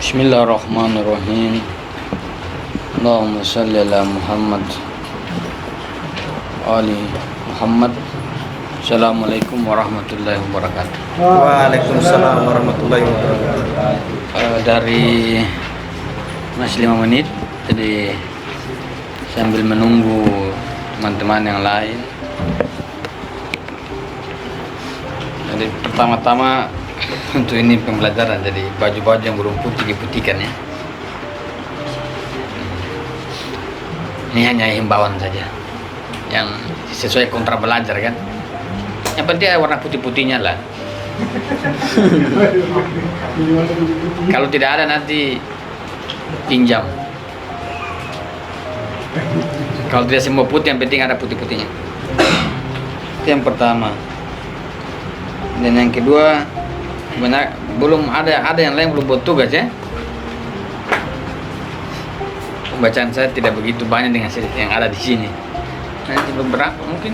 Bismillahirrahmanirrahim. Allahumma salli ala Muhammad Ali Muhammad. Assalamualaikum warahmatullahi wabarakatuh. Waalaikumsalam warahmatullahi wabarakatuh. Dari masih 5 menit, jadi sambil menunggu teman-teman yang lain. Jadi pertama-tama untuk ini pembelajaran, jadi baju-baju yang belum putih diputihkan ya. Ini hanya himbauan saja yang sesuai kontrak belajar kan. Yang penting ada warna putih-putihnya lah. Kalau tidak ada nanti pinjam. Kalau tidak semua putih, yang penting ada putih-putihnya. Itu yang pertama. Dan yang kedua, benar belum ada yang lain belum buat tugas ya. Pembacaan saya tidak begitu banyak dengan yang ada di sini. Nanti beberapa mungkin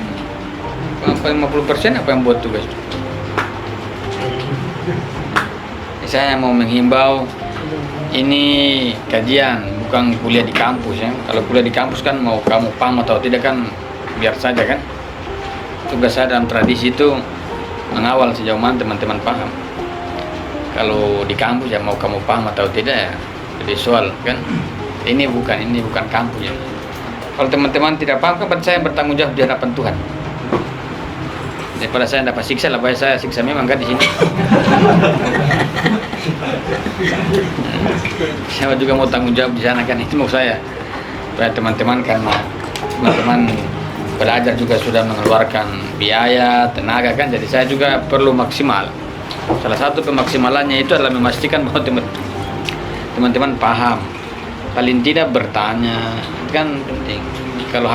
50% apa yang buat tugas. Saya mau menghimbau, ini kajian bukan kuliah di kampus ya. Kalau kuliah di kampus kan mau kamu paham atau tidak kan biar saja kan. Tugas saya dalam tradisi itu mengawal sejauh mana teman-teman paham. Kalau di kampus ya mau kamu paham atau tidak ya jadi soal kan. Ini bukan kampus ya. Kalau teman-teman tidak paham kan saya bertanggung jawab di hadapan Tuhan. Daripada saya dapat siksa, lebih baik saya siksa memang kan di sini. Saya juga mau tanggung jawab di sana kan, itu mau saya. Supaya teman-teman, karena teman-teman belajar juga sudah mengeluarkan biaya, tenaga kan, jadi saya juga perlu maksimal. Salah satu pemaksimalannya itu adalah memastikan bahwa teman-teman paham. Paling tidak bertanya kan penting. Kalau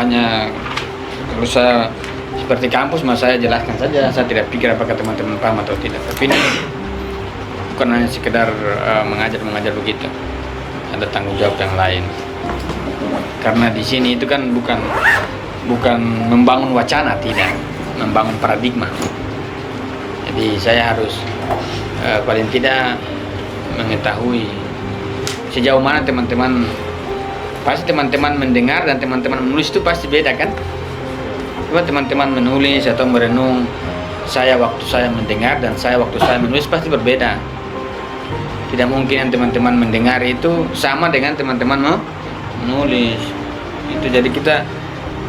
saya seperti kampus, mas saya jelaskan saja. Saya tidak pikir apakah teman-teman paham atau tidak. Tapi ini bukan hanya sekedar mengajar begitu. Ada tanggung jawab yang lain. Karena di sini itu kan bukan membangun wacana, tidak, membangun paradigma. Jadi saya harus paling tidak mengetahui sejauh mana teman-teman, pasti teman-teman mendengar dan teman-teman menulis itu pasti beda kan. Coba teman-teman menulis atau merenung, waktu saya mendengar dan waktu saya menulis pasti berbeda. Tidak mungkin teman-teman mendengar itu sama dengan teman-teman menulis. Itu jadi kita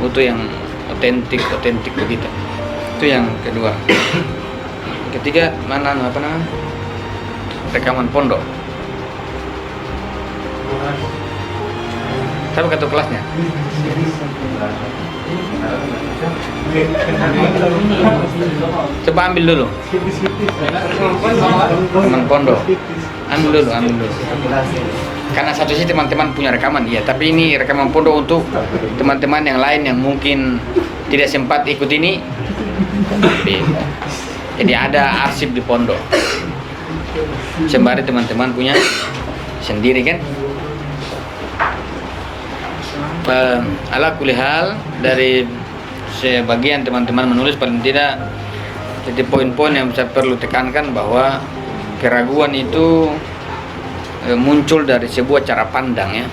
butuh yang otentik begitu. Itu yang kedua. Ketiga, rekaman pondok. Tapi kartu kelasnya. Coba ambil dulu. Rekaman pondok. Ambil dulu. Karena satu sih teman-teman punya rekaman, iya. Tapi ini rekaman pondok untuk teman-teman yang lain yang mungkin tidak sempat ikut ini. Jadi ada arsip di pondok. Sembari teman-teman punya sendiri kan. Ala kulihal, dari sebagian teman-teman menulis paling tidak jadi poin-poin yang saya perlu tekankan bahwa keraguan itu muncul dari sebuah cara pandang ya,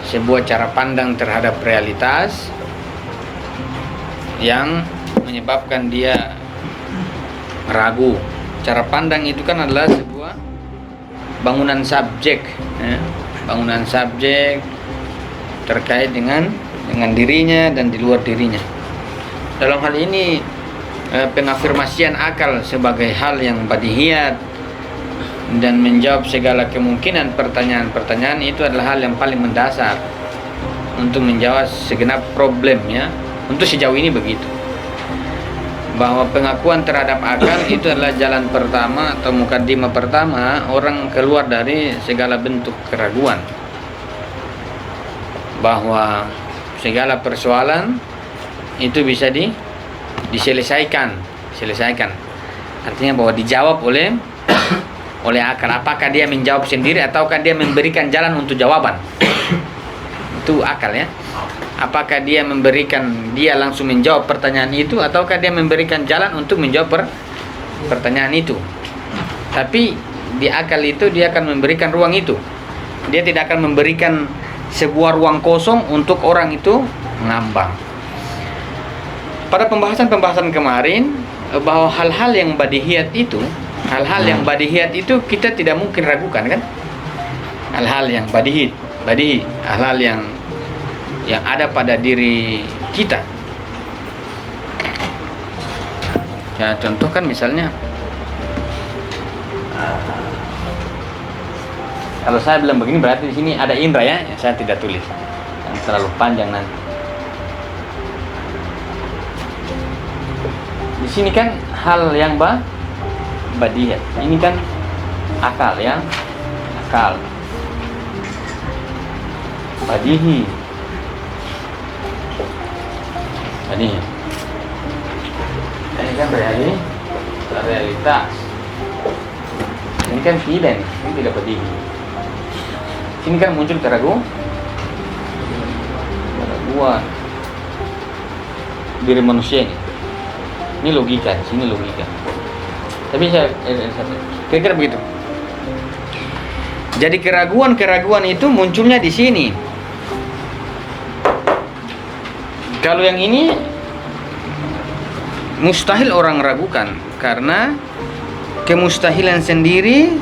sebuah cara pandang terhadap realitas yang menyebabkan dia ragu. Cara pandang itu kan adalah sebuah bangunan subjek ya, bangunan subjek terkait dengan dirinya dan di luar dirinya. Dalam hal ini pengafirmasian akal sebagai hal yang badihiyat dan menjawab segala kemungkinan pertanyaan-pertanyaan itu adalah hal yang paling mendasar untuk menjawab segenap problem ya. Untuk sejauh ini begitu. Bahwa pengakuan terhadap akal itu adalah jalan pertama atau mukadimah pertama orang keluar dari segala bentuk keraguan. Bahwa segala persoalan itu bisa diselesaikan. Artinya bahwa dijawab oleh akal. Apakah dia menjawab sendiri ataukah dia memberikan jalan untuk jawaban? Itu akal ya. Apakah dia langsung menjawab pertanyaan itu ataukah dia memberikan jalan untuk menjawab pertanyaan itu? Tapi di akal itu dia akan memberikan ruang itu. Dia tidak akan memberikan sebuah ruang kosong untuk orang itu ngambang. Pada pembahasan kemarin bahwa hal-hal yang badihiyat itu, kita tidak mungkin ragukan kan? Hal-hal yang badihi, hal-hal yang ada pada diri kita. Ya contoh kan misalnya, kalau saya bilang begini berarti di sini ada indra ya, saya tidak tulis, yang terlalu panjang nanti. Di sini kan hal yang badihiyat, ini kan akal ya, akal, badihi. Ini kan realitas. Ini kan tidak, ini tidak badihi. Sini kan muncul keraguan diri manusia ini. Ini logika, sini logika. Tapi saya kira-kira begitu. Jadi keraguan itu munculnya di sini. Kalau yang ini mustahil orang ragukan, karena kemustahilan sendiri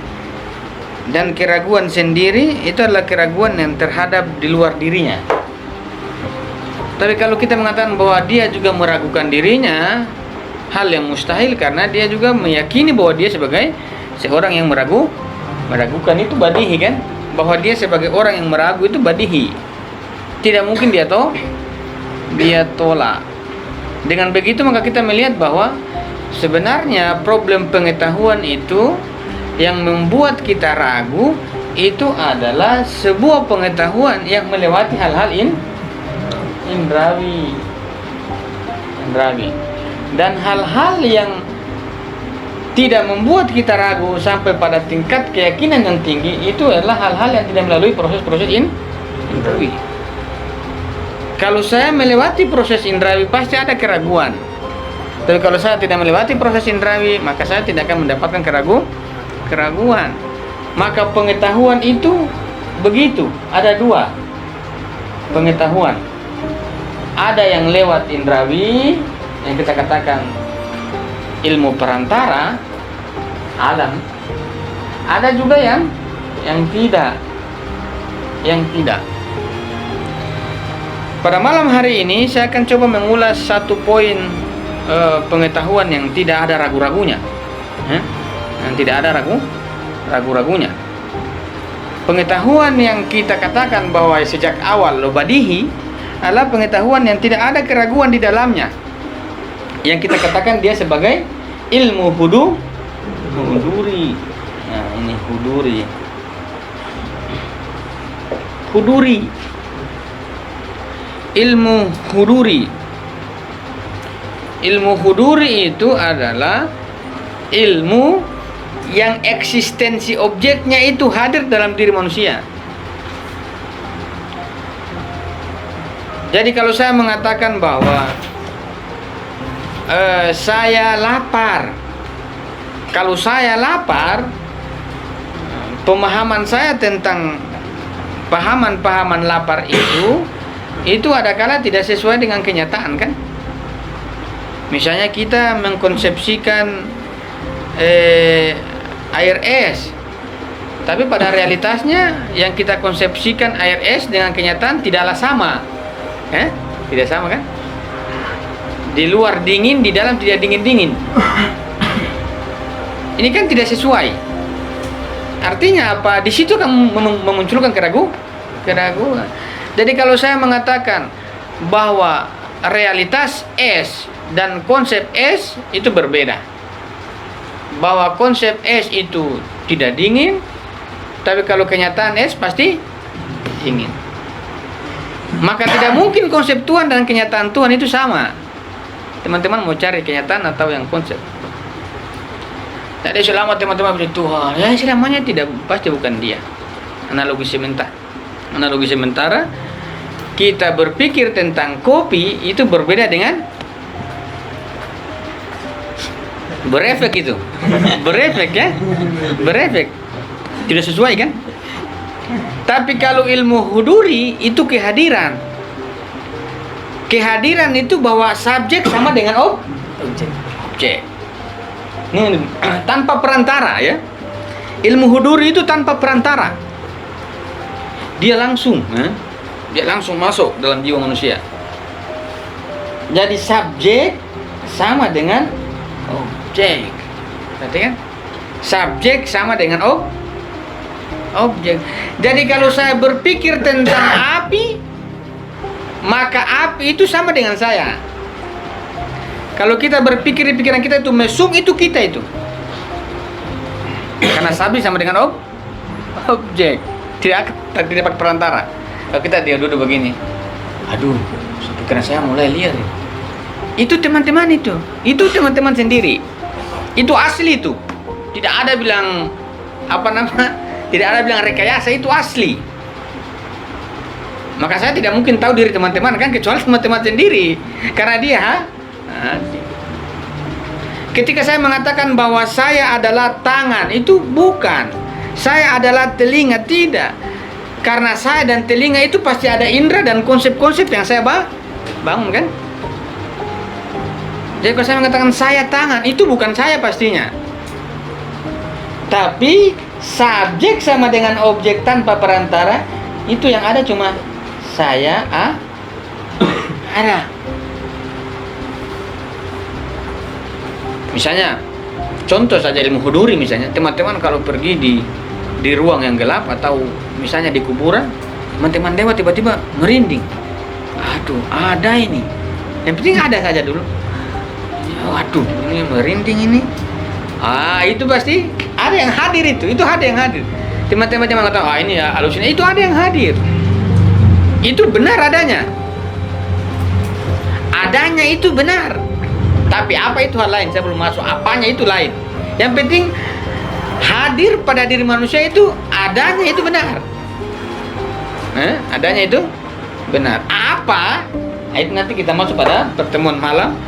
dan keraguan sendiri itu adalah keraguan yang terhadap di luar dirinya. Tapi kalau kita mengatakan bahwa dia juga meragukan dirinya, hal yang mustahil, karena dia juga meyakini bahwa dia sebagai seorang yang meragukan itu badihi kan, bahwa dia sebagai orang yang meragu itu badihi, tidak mungkin dia tolak. Dengan begitu maka kita melihat bahwa sebenarnya problem pengetahuan itu yang membuat kita ragu itu adalah sebuah pengetahuan yang melewati hal-hal indrawi. Dan hal-hal yang tidak membuat kita ragu sampai pada tingkat keyakinan yang tinggi itu adalah hal-hal yang tidak melalui proses-proses indrawi. Kalau saya melewati proses indrawi pasti ada keraguan. Tapi kalau saya tidak melewati proses indrawi, maka saya tidak akan mendapatkan keraguan. Maka pengetahuan itu begitu, ada dua pengetahuan. Ada yang lewat indrawi, yang kita katakan ilmu perantara, alam. Ada juga yang tidak. Pada malam hari ini saya akan coba mengulas satu poin pengetahuan yang tidak ada ragu-ragunya, yang tidak ada ragu-ragunya. Pengetahuan yang kita katakan bahwa sejak awal badihi adalah pengetahuan yang tidak ada keraguan di dalamnya, yang kita katakan dia sebagai ilmu huduri. Nah, ini huduri. Ilmu huduri itu adalah ilmu yang eksistensi objeknya itu hadir dalam diri manusia. Jadi kalau saya mengatakan bahwa saya lapar, kalau saya lapar, pemahaman saya tentang pahaman lapar itu ada kala tidak sesuai dengan kenyataan kan. Misalnya kita mengkonsepsikan air es, tapi pada realitasnya yang kita konsepsikan air es dengan kenyataan tidaklah sama, tidak sama kan. Di luar dingin, di dalam tidak dingin. Ini kan tidak sesuai. Artinya apa? Di situ kan memunculkan keraguan. Jadi kalau saya mengatakan bahwa realitas es dan konsep es itu berbeda, bahwa konsep es itu tidak dingin, tapi kalau kenyataan es pasti dingin, maka tidak mungkin konsep Tuhan dan kenyataan Tuhan itu sama. Teman-teman mau cari kenyataan atau yang konsep? Jadi selama teman-teman bilang Tuhan, ya selamanya tidak, pasti bukan dia. Analogi sementara kita berpikir tentang kopi itu berbeda dengan Berefek itu. Berefek ya. Berefek. Tidak sesuai kan? Tapi kalau ilmu huduri itu kehadiran. Kehadiran itu bahwa subjek sama dengan objek. Ini tanpa perantara ya. Ilmu huduri itu tanpa perantara. Dia langsung masuk dalam jiwa manusia. Jadi subjek sama dengan objek. Berarti kan? Subjek sama dengan objek. Jadi kalau saya berpikir tentang api, maka api itu sama dengan saya. Kalau kita berpikir di pikiran kita itu mesum, itu kita itu. Karena sapi sama dengan objek. Tidak dapat perantara. Kalau kita duduk begini, aduh, pikiran saya mulai liar. Itu teman-teman itu teman-teman sendiri. Itu asli itu. Tidak ada bilang tidak ada bilang rekayasa, itu asli. Maka saya tidak mungkin tahu diri teman-teman kan, kecuali teman-teman sendiri. Karena dia ketika saya mengatakan bahwa saya adalah tangan, itu bukan. Saya adalah telinga, tidak. Karena saya dan telinga itu pasti ada indera dan konsep-konsep yang saya bangun kan. Jadi kalau saya mengatakan saya tangan, itu bukan saya pastinya. Tapi subjek sama dengan objek tanpa perantara, itu yang ada cuma saya ada. Misalnya, contoh saja ilmu huduri misalnya, teman-teman kalau pergi di ruang yang gelap atau misalnya di kuburan, teman-teman lewat tiba-tiba merinding. Aduh, ada ini. Yang penting ada saja dulu. Waduh, ini merinding ini. Itu pasti ada yang hadir itu ada yang hadir. Teman-teman yang mengatakan, ini ya halusinasi, itu ada yang hadir. Itu benar adanya. Adanya itu benar. Tapi apa itu hal lain, saya belum masuk. Apanya itu lain. Yang penting hadir pada diri manusia itu adanya itu benar. Adanya itu benar. Apa? Itu nanti kita masuk pada pertemuan malam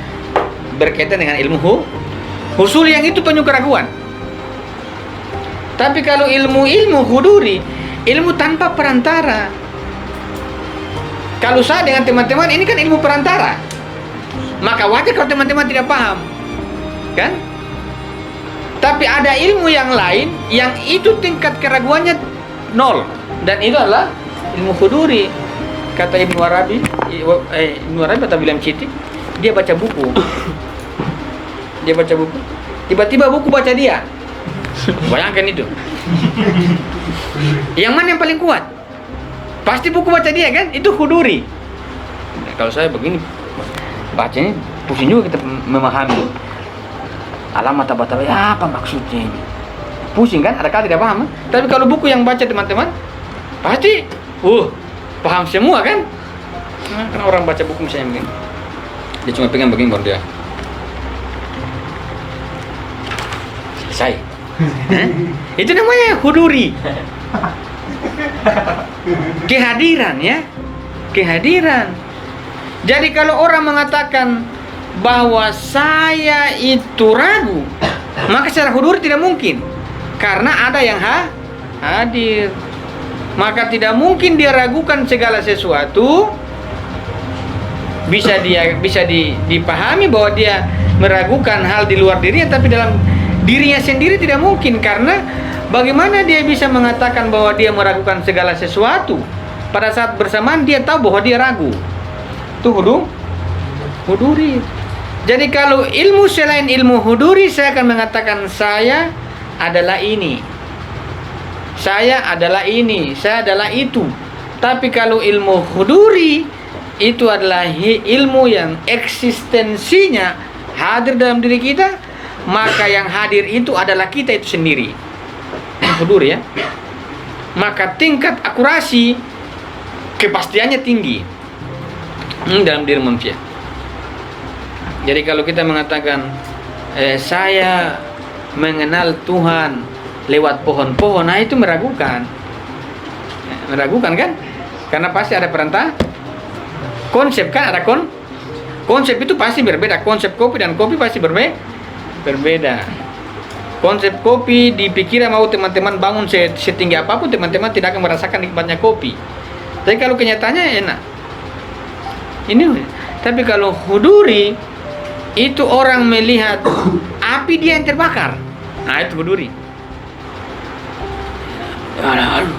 berkaitan dengan ilmu husul yang itu penuh keraguan. Tapi kalau ilmu huduri, ilmu tanpa perantara. Kalau saya dengan teman-teman ini kan ilmu perantara, maka wajar kalau teman-teman tidak paham, kan? Tapi ada ilmu yang lain yang itu tingkat keraguannya 0, dan itu adalah ilmu huduri. Kata Ibnu Arabi atau William Citi, dia baca buku. Tiba-tiba buku baca dia. Bayangkan itu. Yang mana yang paling kuat? Pasti buku baca dia kan? Itu huduri. Nah, kalau saya begini bacanya pusing juga kita memahami. Alamat taba-taba, apa maksudnya ini? Pusing kan? Ada kali tidak paham. Tapi kalau buku yang baca teman-teman, pasti paham semua kan? Karena orang baca buku misalnya begini, dia cuma pengen begini baru dia selesai. Itu namanya huduri. Kehadiran ya. Kehadiran. Jadi kalau orang mengatakan bahwa saya itu ragu, maka secara huduri tidak mungkin. Karena ada yang hadir. Maka tidak mungkin dia ragukan segala sesuatu. Bisa dipahami bahwa dia meragukan hal di luar dirinya, tapi dalam dirinya sendiri tidak mungkin. Karena bagaimana dia bisa mengatakan bahwa dia meragukan segala sesuatu pada saat bersamaan dia tahu bahwa dia ragu? Itu huduri. Jadi kalau ilmu selain ilmu huduri, saya akan mengatakan saya adalah ini, saya adalah ini, saya adalah itu. Tapi kalau ilmu huduri itu adalah ilmu yang eksistensinya hadir dalam diri kita, maka yang hadir itu adalah kita itu sendiri. Huduri ya. Maka tingkat akurasi kepastiannya tinggi dalam diri manusia. Jadi kalau kita mengatakan saya mengenal Tuhan lewat pohon-pohon, nah itu meragukan kan? Karena pasti ada perantara. Konsep kan ada konsep itu pasti berbeda. Konsep kopi dan kopi pasti Berbeda. Konsep kopi di pikiran mau teman-teman bangun setinggi apapun, teman-teman tidak akan merasakan nikmatnya kopi. Tapi kalau kenyataannya enak. Ini. Tapi kalau huduri itu orang melihat api dia yang terbakar. Nah itu huduri. Aduh,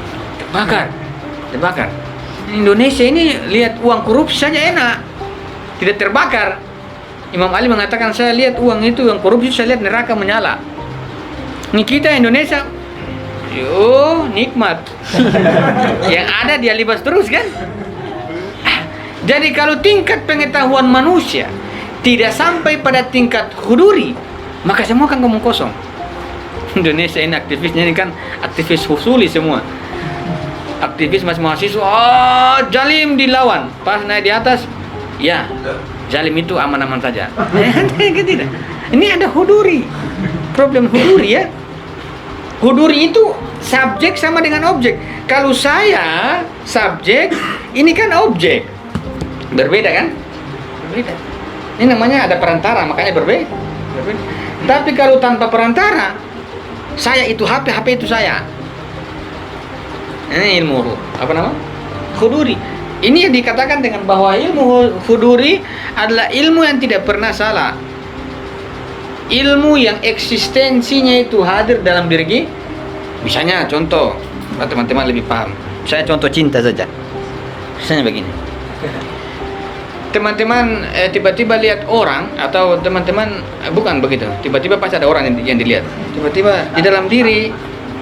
terbakar. Indonesia ini lihat uang korupsi saja enak, tidak terbakar. Imam Ali mengatakan, saya lihat uang itu, uang korupsi, saya lihat neraka menyala. Ini kita Indonesia, nikmat. Yang ada dia libas terus kan. Jadi kalau tingkat pengetahuan manusia tidak sampai pada tingkat huduri, maka semua kan ngomong kosong. Indonesia ini aktivisnya ini kan aktivis husuli semua. Aktivis mahasiswa, jalim dilawan. Pas naik di atas, ya jalim itu aman-aman saja. Tidak. Ini ada huduri. Problem huduri ya. Huduri itu subjek sama dengan objek. Kalau saya subjek, ini kan objek. Berbeda kan? Berbeda. Ini namanya ada perantara, makanya berbeda. Tapi kalau tanpa perantara, saya itu HP, HP itu saya. Ini ilmu apa nama? Huduri. Ini yang dikatakan dengan bahwa ilmu huduri adalah ilmu yang tidak pernah salah. Ilmu yang eksistensinya itu hadir dalam diri. Misalnya contoh, teman-teman lebih paham. Saya contoh cinta saja. Misalnya begini. Teman-teman tiba-tiba lihat orang, atau teman-teman bukan begitu. Tiba-tiba pasti ada orang yang dilihat. Tiba-tiba di dalam diri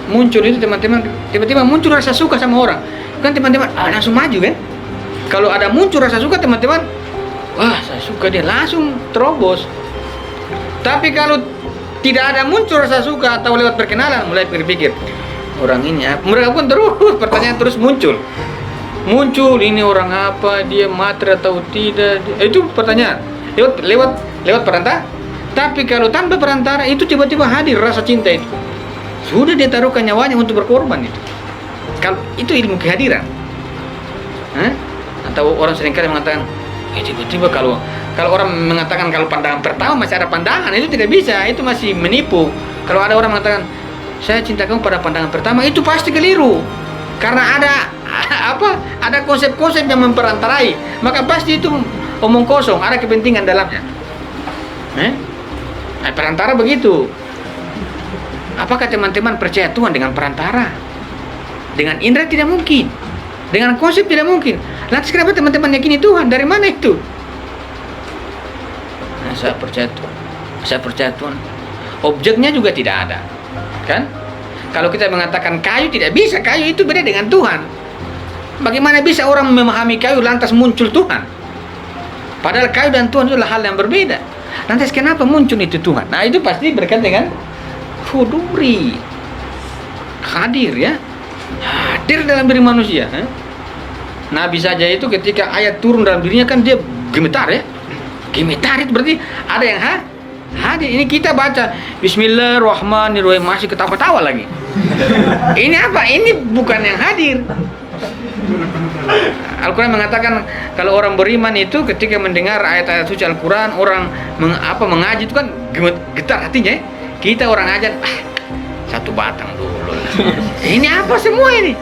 muncul itu teman-teman, tiba-tiba muncul rasa suka sama orang. Kan teman-teman langsung maju kan? Kalau ada muncul rasa suka teman-teman, wah saya suka dia, langsung terobos. Tapi kalau tidak ada muncul rasa suka atau lewat perkenalan, mulai berpikir orang ini apa? Mereka pun terus pertanyaan terus muncul ini orang apa, dia matre atau tidak, itu pertanyaan lewat perantara. Tapi kalau tanpa perantara itu tiba-tiba hadir rasa cinta itu, sudah dia taruhkan nyawanya untuk berkorban itu. Kalau itu ilmu kehadiran. Atau orang seringkali mengatakan tiba-tiba kalau orang mengatakan kalau pandangan pertama masih ada pandangan, itu tidak bisa, itu masih menipu. Kalau ada orang mengatakan saya cinta kamu pada pandangan pertama, itu pasti keliru. Karena ada konsep-konsep yang memperantarai, maka pasti itu omong kosong, ada kepentingan dalamnya. Perantara begitu. Apakah teman-teman percaya Tuhan dengan perantara? Dengan indera tidak mungkin. Dengan konsep tidak mungkin. Lantas kenapa teman-teman yakini Tuhan? Dari mana itu? Saya percaya Tuhan. Objeknya juga tidak ada, kan? Kalau kita mengatakan kayu, tidak bisa. Kayu itu beda dengan Tuhan. Bagaimana bisa orang memahami kayu lantas muncul Tuhan? Padahal kayu dan Tuhan itu adalah hal yang berbeda. Lantas kenapa muncul itu Tuhan? Nah itu pasti berkaitan dengan huduri, hadir ya, hadir dalam diri manusia. Nabi saja itu ketika ayat turun dalam dirinya kan dia gemetar ya. Gemetar itu berarti ada yang hadir. Ini kita baca Bismillahirrahmanirrahim masih ketawa-ketawa lagi. Ini apa? Ini bukan yang hadir. Al-Quran mengatakan kalau orang beriman itu ketika mendengar ayat-ayat suci Al-Quran, orang mengaji itu kan getar hatinya ya. Kita orang ajan satu batang dulu. Ini apa semua ini?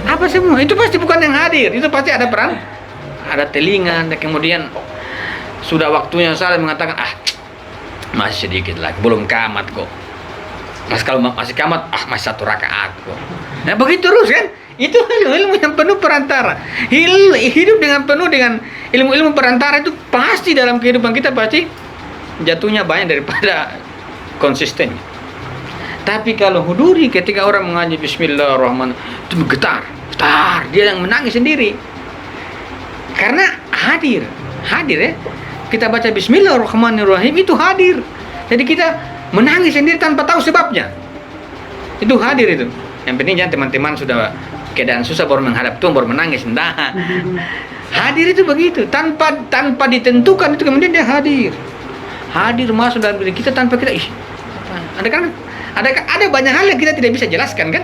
Apa semua? Itu pasti bukan yang hadir. Itu pasti ada peran, ada telinga, dan kemudian sudah waktunya saling mengatakan masih sedikit lagi, belum kamat kok. Kalau masih kamat, masih satu rakaat kok. Nah begitu terus kan? Itu ilmu yang penuh perantara. Hidup dengan penuh dengan ilmu-ilmu perantara itu pasti dalam kehidupan kita pasti jatuhnya banyak daripada konsisten. Tapi kalau huduri ketika orang mengaji Bismillahirrahmanirrahim itu getar, dia yang menangis sendiri. Karena hadir ya. Kita baca Bismillahirrahmanirrahim itu hadir. Jadi kita menangis sendiri tanpa tahu sebabnya. Itu hadir itu. Yang penting jangan teman-teman sudah keadaan susah baru menghadap Tuhan baru menangis. Nah, hadir itu begitu. Tanpa ditentukan itu kemudian dia hadir. Hadir masuk dalam diri kita tanpa kita ada banyak hal yang kita tidak bisa jelaskan kan?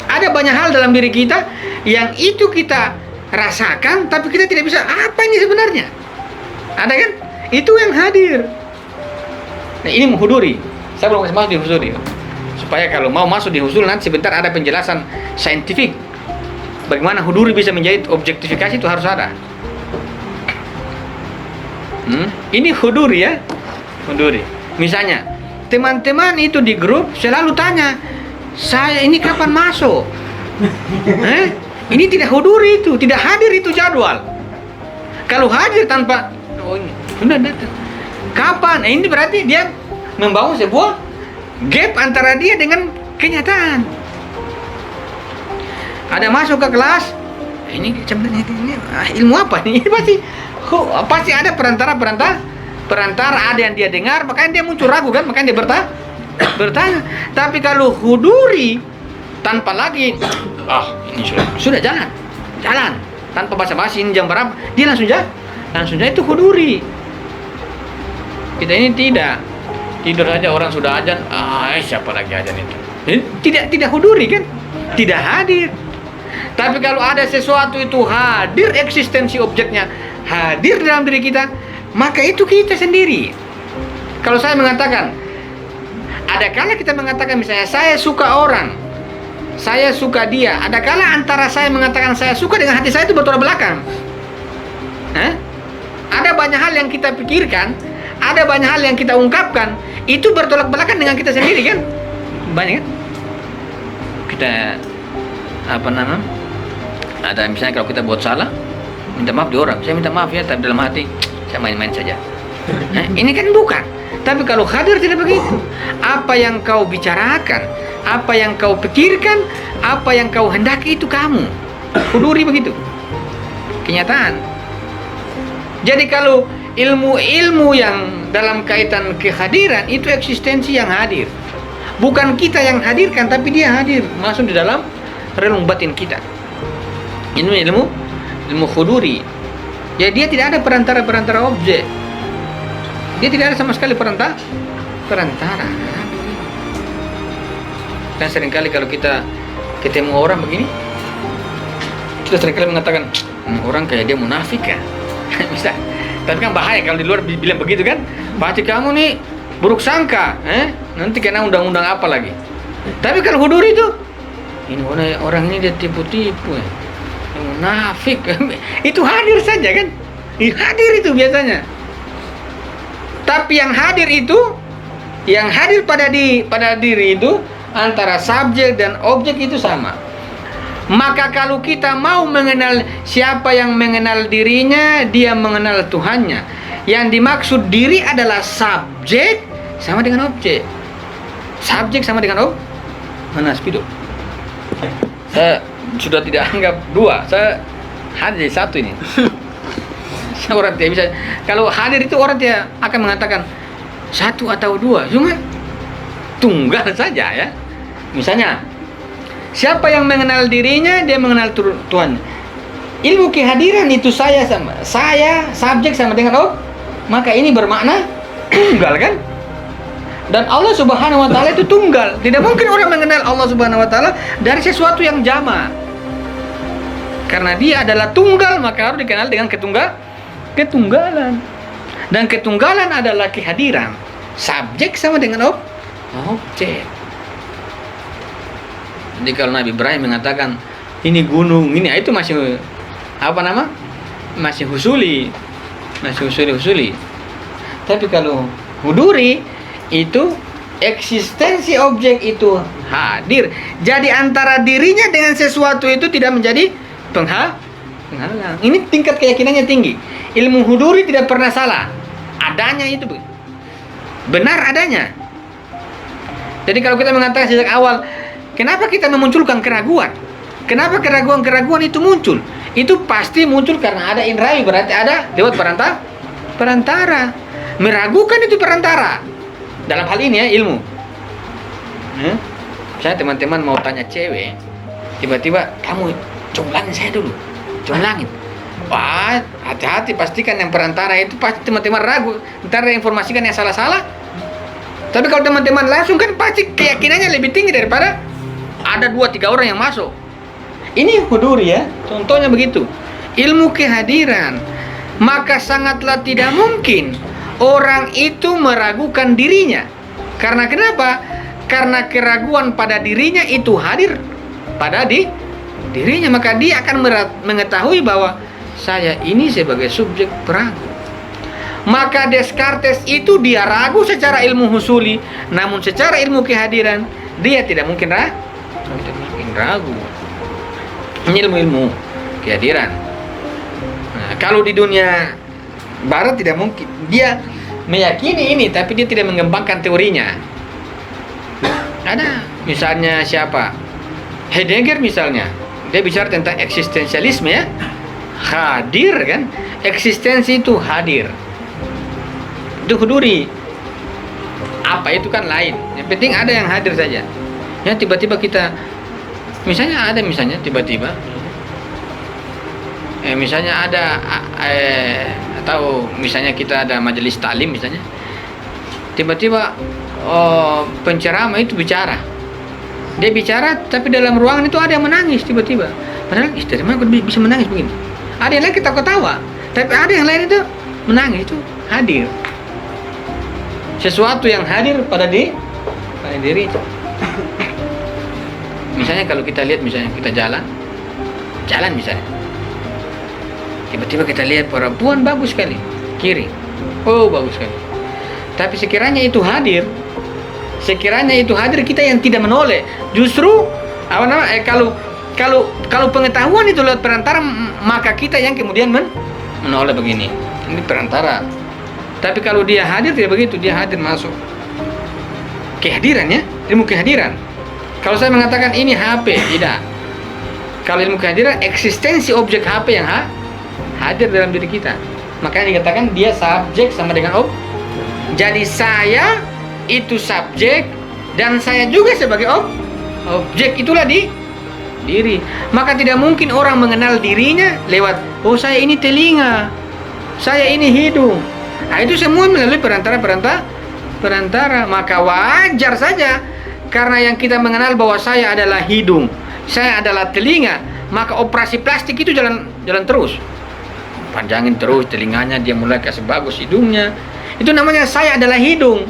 Ada banyak hal dalam diri kita yang itu kita rasakan tapi kita tidak bisa apa ini sebenarnya. Ada kan? Itu yang hadir. Nah, ini menghuduri. Saya belum masuk di husuli. Supaya kalau mau masuk di husul nanti sebentar ada penjelasan saintifik. Bagaimana huduri bisa menjadi objektifikasi itu harus ada. Ini huduri ya. Huduri. Misalnya, teman-teman itu di grup selalu tanya, saya ini kapan masuk? Ini tidak huduri itu, tidak hadir itu jadwal. Kalau hadir tanpa, oh ini, sudah datang. Kapan? Ini berarti dia membangun sebuah gap antara dia dengan kenyataan. Ada masuk ke kelas, ini ilmu apa nih? Ini pasti ada perantara ada yang dia dengar, makanya dia muncul ragu kan, makanya dia bertanya. Tapi kalau huduri tanpa lagi, ini sudah jalan tanpa basa-basi, ini jam berapa, dia langsung itu huduri. Kita ini tidak tidur aja orang sudah azan, siapa lagi azan itu? Tidak huduri kan, tidak hadir. Tapi kalau ada sesuatu itu hadir, eksistensi objeknya hadir dalam diri kita, maka itu kita sendiri. Kalau saya mengatakan, ada kala kita mengatakan misalnya saya suka orang, saya suka dia. Ada kala antara saya mengatakan saya suka dengan hati saya itu bertolak belakang. Ada banyak hal yang kita pikirkan, ada banyak hal yang kita ungkapkan, itu bertolak belakang dengan kita sendiri kan? Banyak kan? Kita ada misalnya kalau kita buat salah, minta maaf di orang, saya minta maaf ya, tapi dalam hati saya main-main saja. Ini kan bukan. Tapi kalau hadir tidak begitu. Apa yang kau bicarakan, apa yang kau pikirkan, apa yang kau hendaki itu kamu. Huduri begitu. Kenyataan. Jadi kalau ilmu-ilmu yang dalam kaitan kehadiran itu eksistensi yang hadir. Bukan kita yang hadirkan, tapi dia hadir masuk di dalam relung batin kita. Ini ilmu huduri. Ya, dia tidak ada perantara objek. Dia tidak ada sama sekali perantara. Kan seringkali kalau kita ketemu orang begini, kita seringkali mengatakan orang kayak dia munafik kan. Bisa. Tapi kan bahaya kalau di luar bilang begitu kan. Pasti kamu nih buruk sangka, nanti kena undang-undang apa lagi. Tapi kalau huduri itu, ini orang ini dia tipu-tipu ya. Munafik. Itu hadir saja kan? Hadir itu biasanya. Tapi yang hadir pada diri itu antara subjek dan objek itu sama. Maka kalau kita mau mengenal siapa yang mengenal dirinya, dia mengenal Tuhannya. Yang dimaksud diri adalah subjek sama dengan objek. Subjek sama dengan objek. Mana spidol? Saya sudah tidak anggap dua, saya hadir satu ini. Orang tidak bisa. Kalau hadir itu orang tidak akan mengatakan satu atau dua, cuma tunggal saja ya. Misalnya, siapa yang mengenal dirinya, dia mengenal Tuhan. Ilmu kehadiran itu saya subjek sama dengan objek, maka ini bermakna tunggal kan? Dan Allah Subhanahu wa taala itu tunggal. Tidak mungkin orang mengenal Allah Subhanahu wa taala dari sesuatu yang jamak. Karena dia adalah tunggal, maka harus dikenal dengan ketunggalan. Dan ketunggalan adalah kehadiran. Subjek sama dengan objek. Jadi kalau Nabi Ibrahim mengatakan ini gunung, ini itu masih masih husuli. Tapi kalau huduri itu eksistensi objek itu hadir. Jadi antara dirinya dengan sesuatu itu tidak menjadi penghalang. Ini tingkat keyakinannya tinggi. Ilmu huduri tidak pernah salah. Adanya itu benar adanya. Jadi kalau kita mengatakan sejak awal, kenapa kita memunculkan keraguan? Kenapa keraguan itu muncul? Itu pasti muncul karena ada indrawi, berarti ada lewat perantara. Meragukan itu perantara. Dalam hal ini ya ilmu. Misalnya teman-teman mau tanya cewek, tiba-tiba kamu comblangin saya dulu, comblangin. Wah, hati-hati, pastikan yang perantara itu pasti teman-teman ragu, ntar informasikan yang salah-salah. Tapi kalau teman-teman langsung kan pasti keyakinannya lebih tinggi daripada ada 2-3 orang yang masuk. Ini huduri ya, contohnya begitu. Ilmu kehadiran. Maka sangatlah tidak mungkin orang itu meragukan dirinya. Karena kenapa? Karena keraguan pada dirinya itu hadir pada dirinya, maka dia akan mengetahui bahwa saya ini sebagai subjek peragu. Maka Descartes itu dia ragu secara ilmu husuli, namun secara ilmu kehadiran dia tidak mungkin ragu. Ini ilmu kehadiran. Nah, kalau di dunia barat tidak mungkin, dia meyakini ini tapi dia tidak mengembangkan teorinya. Ada misalnya siapa? Heidegger misalnya, dia bicara tentang eksistensialisme ya. Hadir kan? Eksistensi itu hadir. Itu huduri. Apa itu kan lain. Yang penting ada yang hadir saja. Ya tiba-tiba kita misalnya tiba-tiba misalnya ada atau misalnya kita ada majelis taklim misalnya. Tiba-tiba penceramah itu bicara. Dia bicara tapi dalam ruangan itu ada yang menangis tiba-tiba. Padahal dari mana bisa menangis begini? Ada yang lain kita ketawa, tapi ada yang lain itu menangis, itu hadir. Sesuatu yang hadir pada diri itu. Misalnya kalau kita lihat misalnya kita jalan misalnya. Tiba-tiba kita lihat perempuan bagus sekali, kiri. Oh, bagus sekali. Tapi sekiranya itu hadir kita yang tidak menoleh. Justru kalau pengetahuan itu lewat perantara, maka kita yang kemudian menoleh begini. Ini perantara. Tapi kalau dia hadir tidak begitu, dia hadir masuk kehadiran ya, ilmu kehadiran. Kalau saya mengatakan ini HP, tidak. Kalau ilmu kehadiran, eksistensi objek HP yang hadir dalam diri kita. Makanya dikatakan dia subjek sama dengan objek. Jadi saya itu subjek dan saya juga sebagai objek, itulah diri. Maka tidak mungkin orang mengenal dirinya lewat saya ini telinga, saya ini hidung. Nah, itu semua melalui perantara. Maka wajar saja karena yang kita mengenal bahwa saya adalah hidung, saya adalah telinga, maka operasi plastik itu jalan terus. Panjangin terus telinganya, dia mulai kasih bagus hidungnya. Itu namanya saya adalah hidung.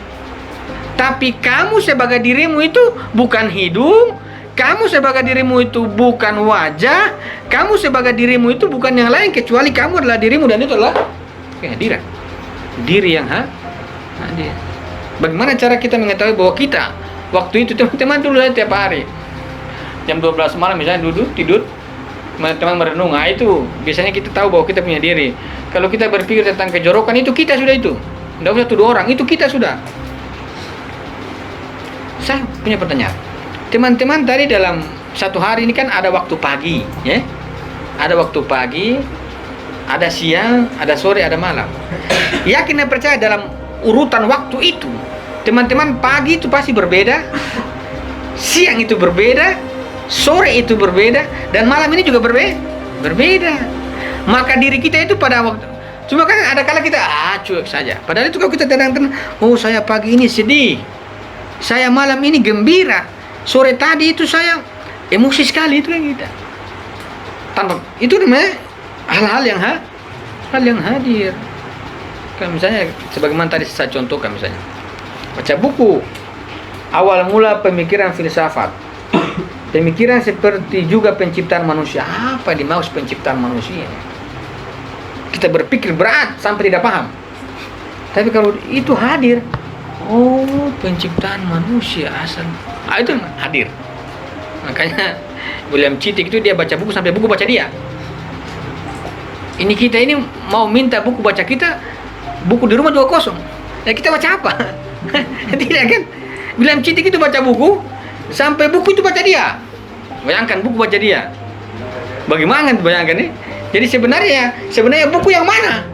Tapi kamu sebagai dirimu itu bukan hidung, kamu sebagai dirimu itu bukan wajah, kamu sebagai dirimu itu bukan yang lain kecuali kamu adalah dirimu, dan itu adalah kehadiran. Diri yang hadir. Bagaimana cara kita mengetahui bahwa kita waktu itu, teman-teman dulu tiap hari jam 12 malam misalnya duduk tidur, teman-teman merenung. Nah, itu biasanya kita tahu bahwa kita punya diri. Kalau kita berpikir tentang kejorokan, itu kita sudah itu. Tidak usah tuduh orang, itu kita sudah. Saya punya pertanyaan. Teman-teman tadi dalam satu hari ini kan ada waktu pagi, ya? Ada waktu pagi, ada siang, ada sore, ada malam. Yakin dan percaya dalam urutan waktu itu, teman-teman, pagi itu pasti berbeda, siang itu berbeda, sore itu berbeda, dan malam ini juga berbeda. Maka diri kita itu pada waktu, cuma kan ada kala kita cuek saja. Padahal itu kalau kita tenang-tenang, saya pagi ini sedih, saya malam ini gembira, sore tadi itu saya emosi sekali, itu kan kita. Tanpa itu namanya hal-hal yang hadir. Kan misalnya sebagaimana tadi saya contohkan, misalnya baca buku awal mula pemikiran filsafat, pemikiran seperti juga penciptaan manusia. Apa dimaksud penciptaan manusia? Kita berpikir berat sampai tidak paham. Tapi kalau itu hadir, penciptaan manusia asal, itu hadir. Makanya William Citik itu dia baca buku sampai buku baca dia. Ini kita ini mau minta buku baca kita, buku di rumah juga kosong. Ya kita baca apa? Tidak kan? William Citik itu baca buku sampai buku itu baca dia. Bayangkan buku baca dia. Bagaimana bayangkan nih? Jadi sebenarnya buku yang mana?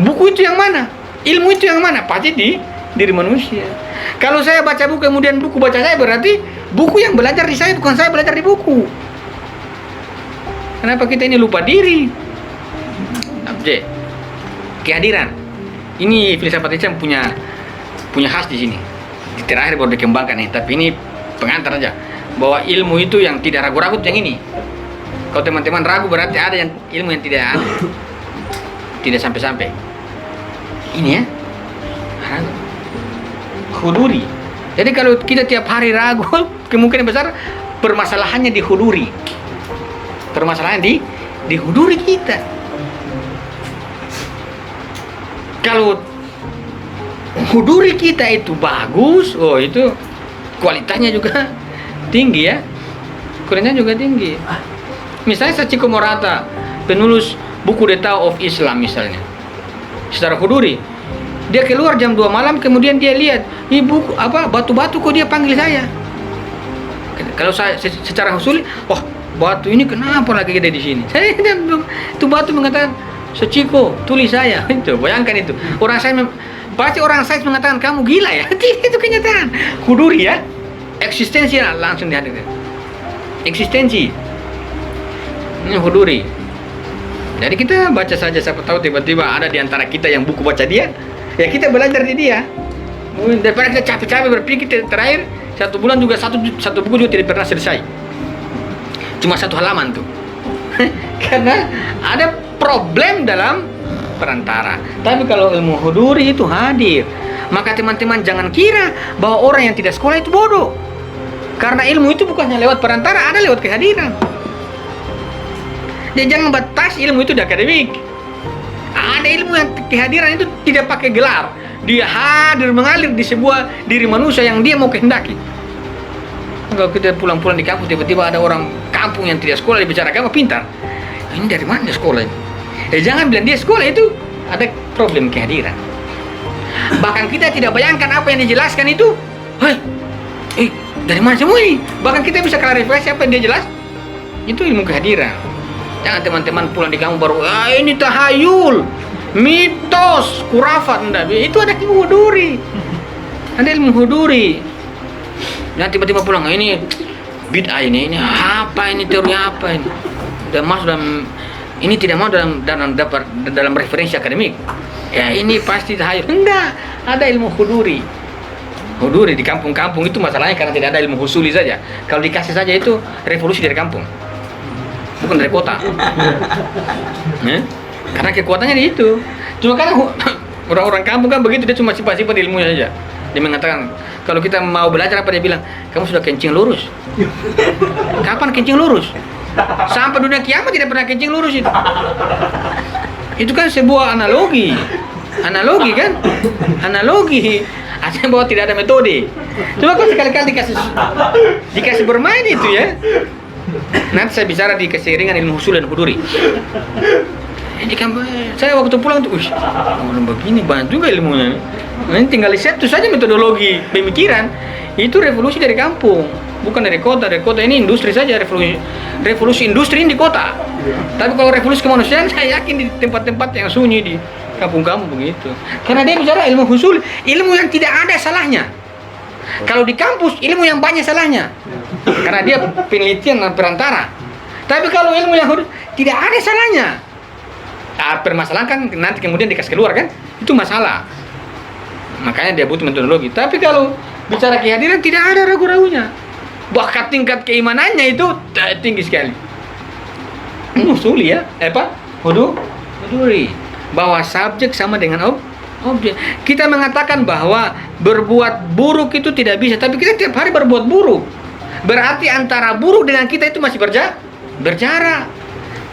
Buku itu yang mana? Ilmu itu yang mana? Pasti di diri manusia. Kalau saya baca buku kemudian buku baca saya, berarti buku yang belajar di saya, bukan saya belajar di buku. Kenapa kita ini lupa diri? Objek kehadiran. Ini filsafat Islam punya khas di sini. Di terakhir baru dikembangkan nih, tapi ini pengantar aja. Bahwa ilmu itu yang tidak ragu-ragu yang ini. Kalau teman-teman ragu berarti ada yang ilmu yang tidak ada. Tidak sampai-sampai. Ini ya, ragu. Huduri. Jadi kalau kita tiap hari ragu, kemungkinan besar permasalahannya di huduri. Permasalahan di huduri kita. Kalau huduri kita itu bagus, oh itu kualitasnya juga tinggi ya. Kualitasnya juga tinggi. Misalnya Sachiko Morata, penulis buku The Tao of Islam misalnya. Secara huduri, dia keluar jam 2 malam, kemudian dia lihat, ibu apa batu-batu kok dia panggil saya. Kalau saya secara husuli, wah batu ini kenapa lagi ada di sini? Saya itu batu mengatakan, Sachiko tulis saya. Itu bayangkan itu. Pasti orang sains mengatakan kamu gila ya. Itu kenyataan. Huduri ya, eksistensi langsung dihadirkan. Eksistensi. Ini huduri. Jadi kita baca saja, siapa tahu tiba-tiba ada di antara kita yang buku baca dia, ya kita belajar di dia. Daripada kita capek-capek berpikir terakhir 1 bulan juga satu buku juga tidak pernah selesai. Cuma 1 halaman tuh. Karena ada problem dalam perantara. Tapi kalau ilmu huduri itu hadir, maka teman-teman jangan kira bahwa orang yang tidak sekolah itu bodoh. Karena ilmu itu bukannya lewat perantara, ada lewat kehadiran. Dan jangan batas ilmu itu di akademik. Ada ilmu yang kehadiran itu tidak pakai gelar. Dia hadir mengalir di sebuah diri manusia yang dia mau kehendaki. Kalau kita pulang-pulang di kampung, tiba-tiba ada orang kampung yang tidak sekolah, dia bicara agama pintar. Ini dari mana sekolah ini? Jangan bilang dia sekolah, itu ada problem kehadiran. Bahkan kita tidak bayangkan apa yang dijelaskan itu. Dari mana semua ini? Bahkan kita bisa klarifikasi apa yang dia jelas. Itu ilmu kehadiran. Jangan teman-teman pulang di kampung baru, ini tahayul, mitos, kurafat. Enggak. Itu ada ilmu huduri. Ada ilmu huduri. Jangan tiba-tiba pulang, ini bid'ah ini apa ini, teori apa ini? Dan masuk dalam, ini tidak mau dalam referensi akademik. Ya ini pasti tahayul. Enggak, ada ilmu huduri. Huduri di kampung-kampung itu masalahnya karena tidak ada ilmu husuli saja. Kalau dikasih saja itu revolusi dari kampung, bukan dari kota. Karena kekuatannya di itu. Cuma karena orang-orang kampung kan begitu, dia cuma sifat-sifat ilmunya saja. Dia mengatakan, kalau kita mau belajar apa, dia bilang, kamu sudah kencing lurus. Kapan kencing lurus? Sampai dunia kiamat tidak pernah kencing lurus itu. Itu kan sebuah analogi. Analogi kan? Analogi. Artinya bahwa tidak ada metode. Coba kok sekali-kali dikasih bermain itu ya. Nanti saya bicara di keseringan ilmu usul dan huduri. Ini kan saya waktu pulang tuh, begini banyak juga ilmunya. Nanti tinggal riset itu saja metodologi pemikiran. Itu revolusi dari kampung, bukan dari kota. Dari kota ini industri saja, revolusi industri ini di kota. Tapi kalau revolusi kemanusiaan, saya yakin di tempat-tempat yang sunyi di kampung-kampung begitu. Karena dia bicara ilmu usul, ilmu yang tidak ada salahnya. Kalau di kampus, ilmu yang banyak salahnya. Karena dia penelitian perantara. Tapi kalau ilmu yang tidak ada salahnya. Permasalahan kan nanti kemudian dikasih keluar kan, itu masalah. Makanya dia butuh metodologi. Tapi kalau bicara kehadiran tidak ada ragu-ragunya. Bahkan tingkat keimanannya itu tinggi sekali. Usuli ya, huduri. Bahwa subjek sama dengan objek. Kita mengatakan bahwa berbuat buruk itu tidak bisa, tapi kita tiap hari berbuat buruk. Berarti antara buruk dengan kita itu masih berjarak.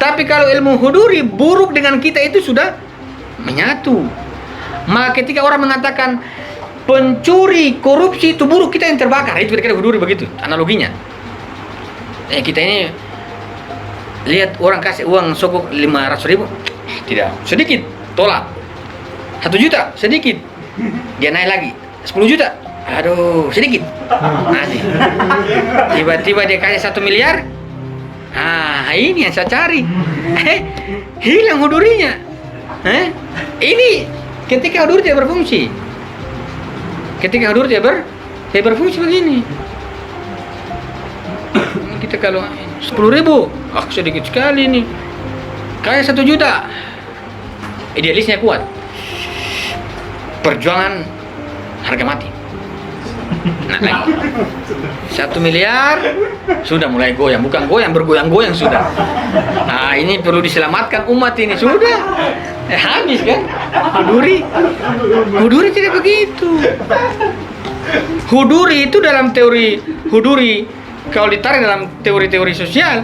Tapi kalau ilmu huduri, buruk dengan kita itu sudah menyatu. Maka ketika orang mengatakan pencuri, korupsi itu buruk, kita yang terbakar. Itu kira-kira huduri begitu analoginya. Kita ini lihat orang kasih uang sogok 500.000, tidak, sedikit, tolak. 1 juta, sedikit. Dia naik lagi, 10 juta, aduh, sedikit. Masih. Tiba-tiba dia kasih 1 miliar. Ini yang saya cari. Hilang hudurinya. Ini ketika hudur tidak berfungsi. Ketika hudur tidak berfungsi begini. Kita kalau 10.000, sedikit sekali nih. Kayak 1 juta. Idealisnya kuat. Perjuangan harga mati. Nah, lagi. 1 miliar sudah mulai goyang, bukan goyang, bergoyang-goyang sudah. Nah, ini perlu diselamatkan umat ini sudah. Habis kan? Huduri tidak begitu. Huduri itu dalam teori huduri, kalau ditarik dalam teori-teori sosial,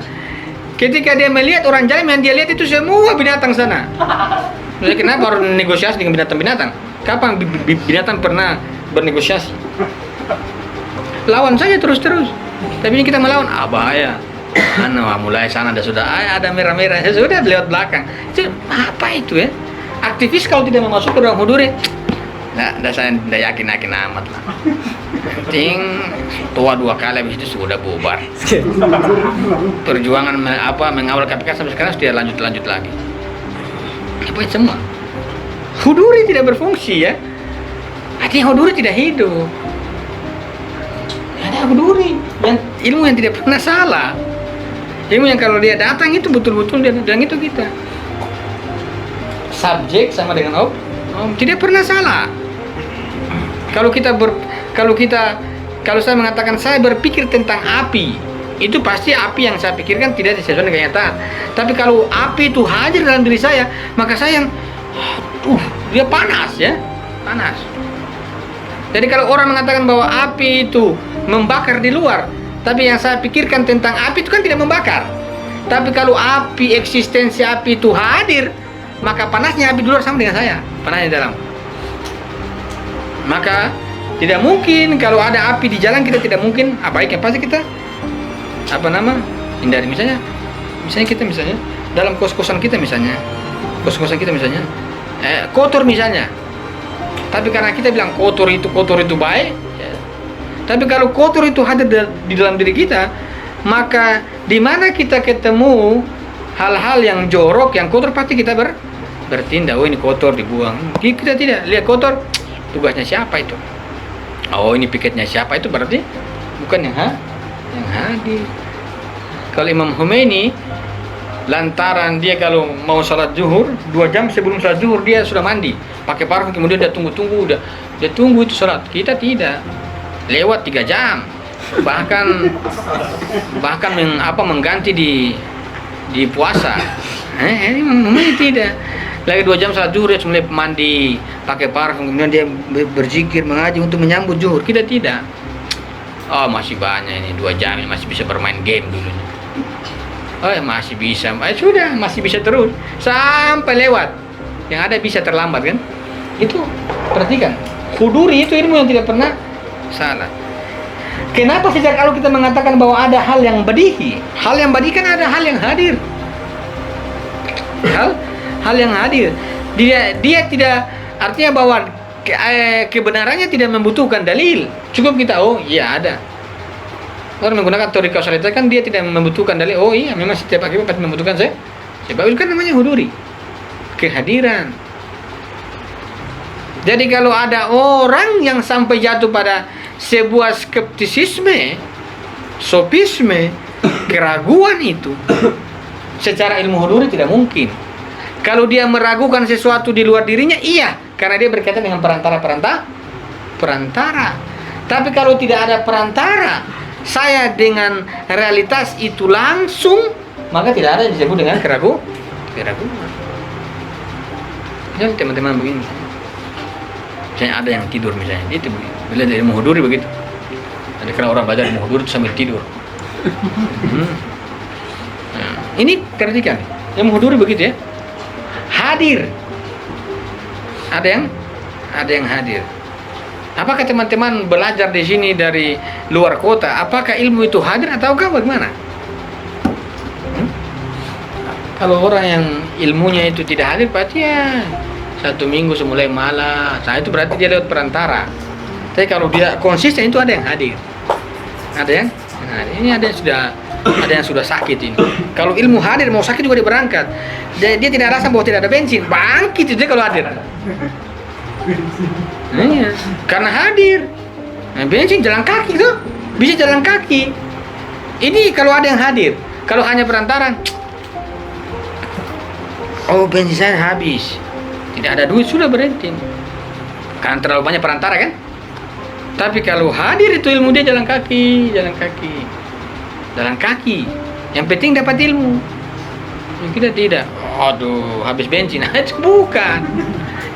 ketika dia melihat orang jalan yang dia lihat itu semua binatang sana. Jadi kenapa harus negosiasi dengan binatang-binatang? Kapan binatang pernah bernegosiasi? Lawan saja terus-terus. Tapi ini kita melawan, bahaya. Mulai sana ada merah-merah, sudah lewat belakang. Itu apa itu ya? Aktivis kalau tidak masuk ke dalam huduri, saya tidak yakin amat lah. Penting tua 2 kali habis itu sudah bubar. Perjuangan mengawal KPK sampai sekarang sudah lanjut lagi. Apa itu semua? Huduri tidak berfungsi ya. Artinya huduri tidak hidup. Ada huduri yang ilmu yang tidak pernah salah. Ilmu yang kalau dia datang itu betul-betul dia datang itu kita. Subjek sama dengan tidak pernah salah. Kalau saya mengatakan saya berpikir tentang api, itu pasti api yang saya pikirkan tidak sesuai dengan kenyataan. Tapi kalau api itu hadir dalam diri saya, maka saya yang dia panas ya, panas. Jadi kalau orang mengatakan bahwa api itu membakar di luar, tapi yang saya pikirkan tentang api itu kan tidak membakar. Tapi kalau eksistensi api itu hadir, maka panasnya api di luar sama dengan saya, panasnya di dalam. Maka tidak mungkin kalau ada api di jalan kita tidak mungkin baiknya pasti kita hindari. Misalnya kita dalam kos-kosan kita misalnya kotor misalnya. Tapi karena kita bilang kotor itu baik, ya. Tapi kalau kotor itu hadir di dalam diri kita, maka di mana kita ketemu hal-hal yang jorok, yang kotor, pasti kita bertindak. Oh, ini kotor, dibuang. Kita tidak lihat kotor, tugasnya siapa itu? Oh, ini piketnya siapa itu, berarti bukan yang hadir. Kalau Imam Khomeini, lantaran dia kalau mau sholat zuhur 2 jam sebelum sholat zuhur dia sudah mandi pakai parfum, kemudian dia tunggu itu sholat. Kita tidak, lewat 3 jam bahkan mengganti di puasa. Ini tidak lagi 2 jam sholat zuhur dia mulai mandi pakai parfum, kemudian dia berzikir mengaji untuk menyambut zuhur. Kita tidak. Masih banyak ini 2 jam ini, masih bisa bermain game dulunya. Masih bisa, sudah masih bisa terus sampai lewat. Yang ada bisa terlambat kan? Itu perhatikan, huduri itu ilmu yang tidak pernah salah. Kenapa sejak awal kita mengatakan bahwa ada hal yang badihi? Hal yang badihi kan ada hal yang hadir. Hal yang hadir. Dia tidak, artinya bahwa kebenarannya tidak membutuhkan dalil. Cukup kita iya ada. Orang menggunakan teori kausalitas kan dia tidak membutuhkan dalil. Iya, memang setiap akibat pasti membutuhkan sebab. Itu kan namanya huduri, kehadiran. Jadi kalau ada orang yang sampai jatuh pada sebuah skeptisisme, sofisme, keraguan itu secara ilmu huduri tidak mungkin. Kalau dia meragukan sesuatu di luar dirinya, iya, karena dia berkaitan dengan perantara. Tapi kalau tidak ada perantara, saya dengan realitas itu langsung, maka tidak ada yang disebut dengan keraguan. Jadi teman-teman begini, misalnya ada yang tidur misalnya, itu belajar ilmu huduri begitu. Jadi kalau orang belajar ilmu huduri itu sambil tidur. Ini perhatikan, ilmu huduri begitu ya, hadir. Ada yang hadir. Apakah teman-teman belajar di sini dari luar kota? Apakah ilmu itu hadir ataukah bagaimana? Kalau orang yang ilmunya itu tidak hadir, berarti ya 1 minggu semulai malas. Nah, itu berarti dia lewat perantara. Tapi kalau dia konsisten itu ada yang hadir. Ini ada yang sudah sakit ini. Kalau ilmu hadir mau sakit juga dia berangkat. Dia tidak rasa bahwa tidak ada bensin, bangkit itu dia kalau hadir. Karena hadir. Bensin jalan kaki tuh, bisa jalan kaki. Ini kalau ada yang hadir. Kalau hanya perantaran, bensin saya habis, tidak ada duit, sudah berhenti. Karena terlalu banyak perantara kan. Tapi kalau hadir itu ilmu dia jalan kaki. Yang penting dapat ilmu. Yang kita tidak. Aduh, habis bensin. Itu bukan.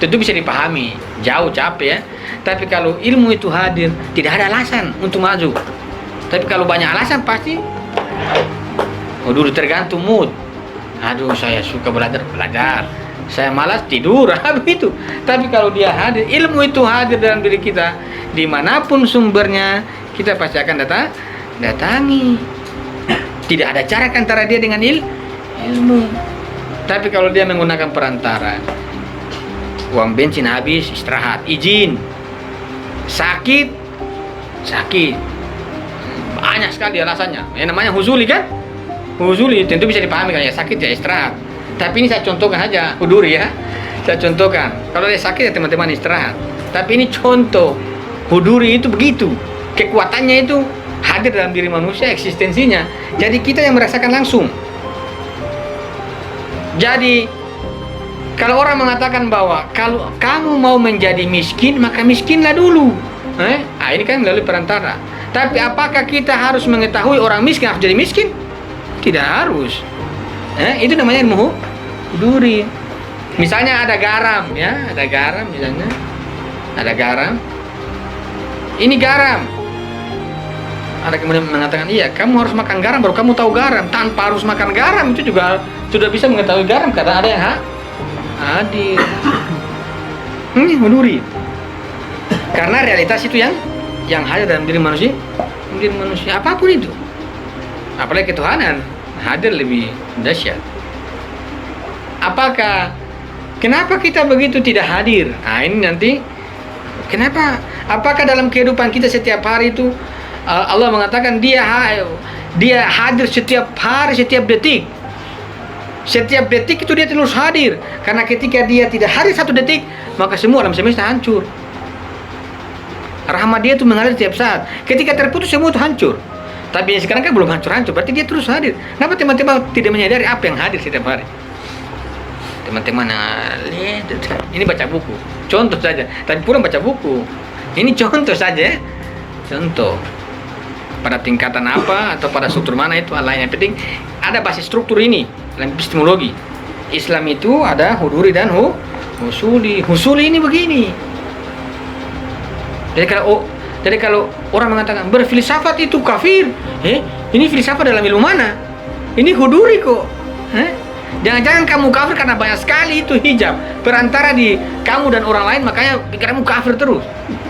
Tentu bisa dipahami. Jauh capek ya. Tapi kalau ilmu itu hadir, tidak ada alasan untuk maju. Tapi kalau banyak alasan pasti. Dulu tergantung mood. Aduh, saya suka belajar. Saya malas tidur. Begitu. Tapi kalau dia hadir, ilmu itu hadir dalam diri kita, dimanapun sumbernya, kita pasti akan datangi. Tidak ada jarak antara dia dengan ilmu. Tapi kalau dia menggunakan perantara, uang bensin habis, istirahat, izin. Sakit, banyak sekali alasannya. Yang namanya huzuli kan? Huzuli tentu bisa dipahami kan, ya sakit ya istirahat. Tapi ini saya contohkan saja, huduri ya. Saya contohkan. Kalau dia sakit ya teman-teman istirahat. Tapi ini contoh. Huduri itu begitu. Kekuatannya itu hadir dalam diri manusia, eksistensinya. Jadi kita yang merasakan langsung. Jadi kalau orang mengatakan bahwa kalau kamu mau menjadi miskin, maka miskinlah dulu. Ini kan melalui perantara. Tapi apakah kita harus mengetahui orang miskin harus jadi miskin? Tidak harus. Itu namanya ilmu huduri. Misalnya ada garam, ya, ada garam misalnya. Ada garam. Ini garam. Ada kemudian mengatakan, iya, kamu harus makan garam baru kamu tahu garam. Tanpa harus makan garam itu juga sudah bisa mengetahui garam karena ada yang hadir. Ini huduri. Karena realitas itu yang hadir dalam diri manusia. Diri manusia apapun itu. Apalagi ketuhanan hadir lebih dahsyat. Kenapa kita begitu tidak hadir? Ini nanti kenapa? Apakah dalam kehidupan kita setiap hari itu Allah mengatakan dia hadir setiap hari, setiap detik. Setiap detik itu dia terus hadir. Karena ketika dia tidak hadir satu detik, maka semua alam semesta hancur. Rahmat dia itu mengalir setiap saat. Ketika terputus semua itu hancur. Tapi sekarang kan belum hancur-hancur, berarti dia terus hadir. Kenapa teman-teman tidak menyadari apa yang hadir setiap hari? Teman-teman lihat, ini baca buku, contoh saja. Tapi pulang baca buku. Ini contoh saja, contoh. Pada tingkatan apa atau pada struktur mana itu hal lain. Yang penting ada basis struktur ini dalam epistemologi. Islam itu ada huduri dan husuli. Husuli ini begini. Jadi kalau orang mengatakan berfilsafat itu kafir, ini filsafat dalam ilmu mana? Ini huduri kok. Jangan-jangan kamu kafir karena banyak sekali itu hijab perantara di kamu dan orang lain, makanya pikiranmu kafir terus.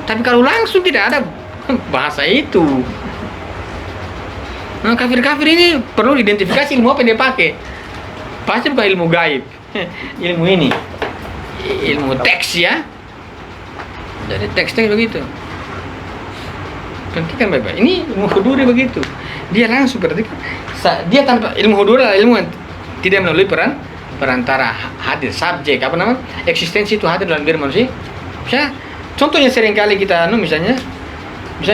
Tapi kalau langsung tidak ada bahasa itu. Nah, kafir-kafir ini perlu identifikasi ilmu apa yang dia pakai. Pasti bukan ilmu gaib. Ilmu ini. Ilmu teks ya. Jadi teks-teks begitu. Perhatikan baik-baik. Ini ilmu huduri begitu. Dia langsung perhatikan. Dia tanpa ilmu huduri adalah ilmu yang tidak melalui perantara hadir subjek eksistensi itu hadir dalam diri manusia. Misalnya, contohnya seringkali kita misalnya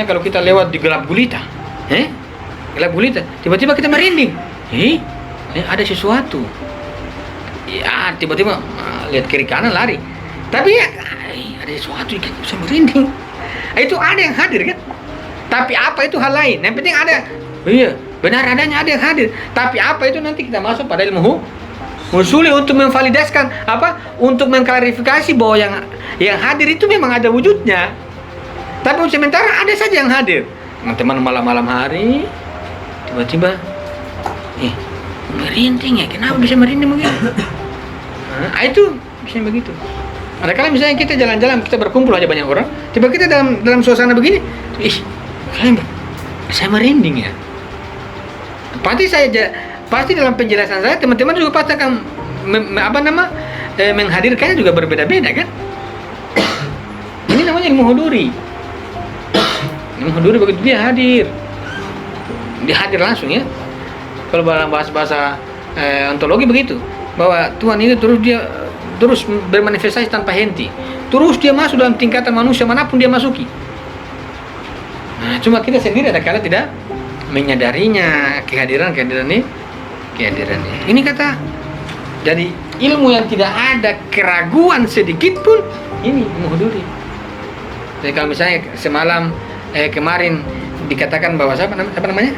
kalau kita lewat di gelap gulita, gelap gulita, tiba-tiba kita merinding. Ada sesuatu. Ya, tiba-tiba lihat kiri kanan lari. Tapi ada sesuatu yang bisa merinding. Itu ada yang hadir kan? Tapi apa itu hal lain. Yang penting ada. Iya, benar adanya ada yang hadir. Tapi apa itu nanti kita masuk pada ilmu husuli untuk memvalidasikan untuk mengklarifikasi bahwa yang hadir itu memang ada wujudnya. Tapi sementara ada saja yang hadir. Teman-teman malam-malam hari tiba-tiba merinding ya. Kenapa bisa merinding begitu? Itu bisa begitu. Ada kali misalnya kita jalan-jalan, kita berkumpul aja banyak orang, tiba kita dalam suasana begini, saya merinding ya. Pasti dalam penjelasan saya teman-teman juga pasti akan menghadirkannya juga berbeda-beda kan? Ini namanya ilmu huduri. Ilmu huduri begitu dia hadir langsung ya. Kalau dalam bahasa ontologi begitu, bahwa Tuhan itu terus bermanifestasi tanpa henti. Terus dia masuk dalam tingkatan manusia manapun dia masuki. Nah, cuma kita sendiri ada kala tidak menyadarinya kehadiran ini. Ini kata. Jadi ilmu yang tidak ada keraguan sedikit pun ini ilmu huduri. Jadi kalau misalnya semalam kemarin dikatakan bahwa siapa namanya?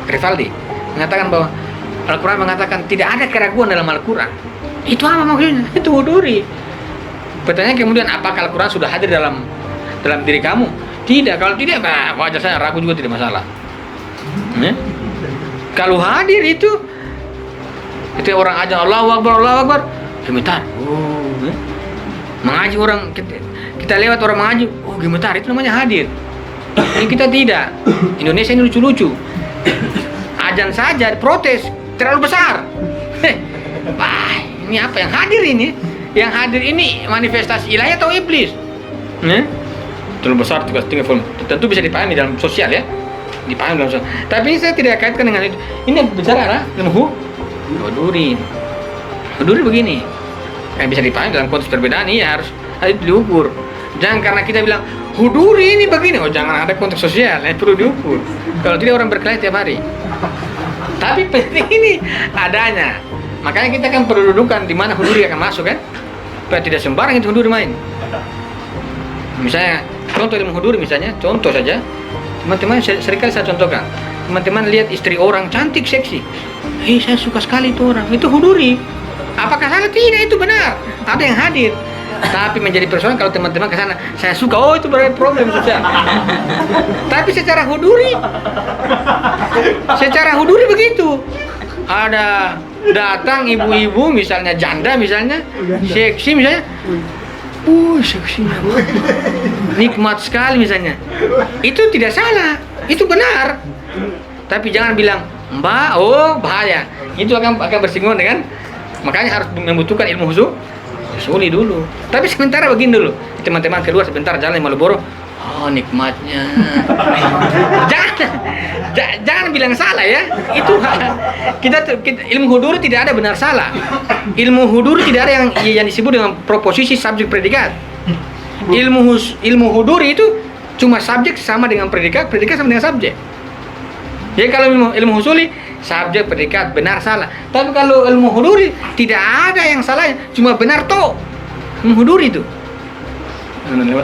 Rivaldi mengatakan bahwa Al-Quran mengatakan tidak ada keraguan dalam Al-Quran. Itu apa maksudnya? Itu huduri. Pertanyaan kemudian, apakah Al-Quran sudah hadir dalam diri kamu? Tidak. Kalau tidak, wajar saya ragu juga, tidak masalah. Kalau hadir itu orang aja Allahu Akbar, gemetar. Mengaji orang, kita lewat orang mengaji, gemetar, itu namanya hadir. Ini kita tidak. Indonesia ini lucu-lucu. Azan saja protes terlalu besar. Wah, ini apa yang hadir ini? Yang hadir ini manifestasi ilahi atau iblis? Terlalu besar, tugas tinggal film. Tentu bisa dipahami dalam sosial ya. Dipahami dalam sosial. Tapi ini saya tidak kaitkan dengan itu. Ini bicara ilmu huduri. Huduri begini. Yang bisa dipahami dalam konteks perbedaan ini harus diukur. Jangan karena kita bilang huduri ini begini, jangan ada konteks sosial, perlu diukur. Kalau tidak orang berkelahi tiap hari. Tapi penting ini adanya. Makanya kita kan perlu dudukan di mana huduri akan masuk kan, supaya tidak sembarang itu huduri main. Misalnya contoh ilmu huduri, misalnya contoh saja, teman-teman seringkali saya contohkan, teman-teman lihat istri orang cantik seksi, saya suka sekali itu orang, itu huduri. Apakah salah? Tidak, itu benar, ada yang hadir. Tapi menjadi persoalan kalau teman-teman ke sana, saya suka, itu berarti problem sosial. Tapi secara huduri begitu. Ada datang ibu-ibu misalnya, janda misalnya, seksi misalnya, seksinya, nikmat sekali misalnya. Itu tidak salah, itu benar. Tapi jangan bilang, Mbak, bahaya. Itu akan bersinggungan dengan, makanya harus membutuhkan ilmu husuli dulu. Tapi sementara begini dulu, teman-teman keluar sebentar jalan di Malioboro, nikmatnya. Jangan bilang salah ya. Itu kita ilmu huduri tidak ada benar salah. Ilmu huduri tidak ada yang disebut dengan proposisi subjek predikat. Ilmu huduri itu cuma subjek sama dengan predikat, predikat sama dengan subjek. Jadi kalau ilmu husuli subjek predikat benar salah. Tapi kalau ilmu huduri tidak ada yang salah, cuma benar toh. Ilmu huduri itu.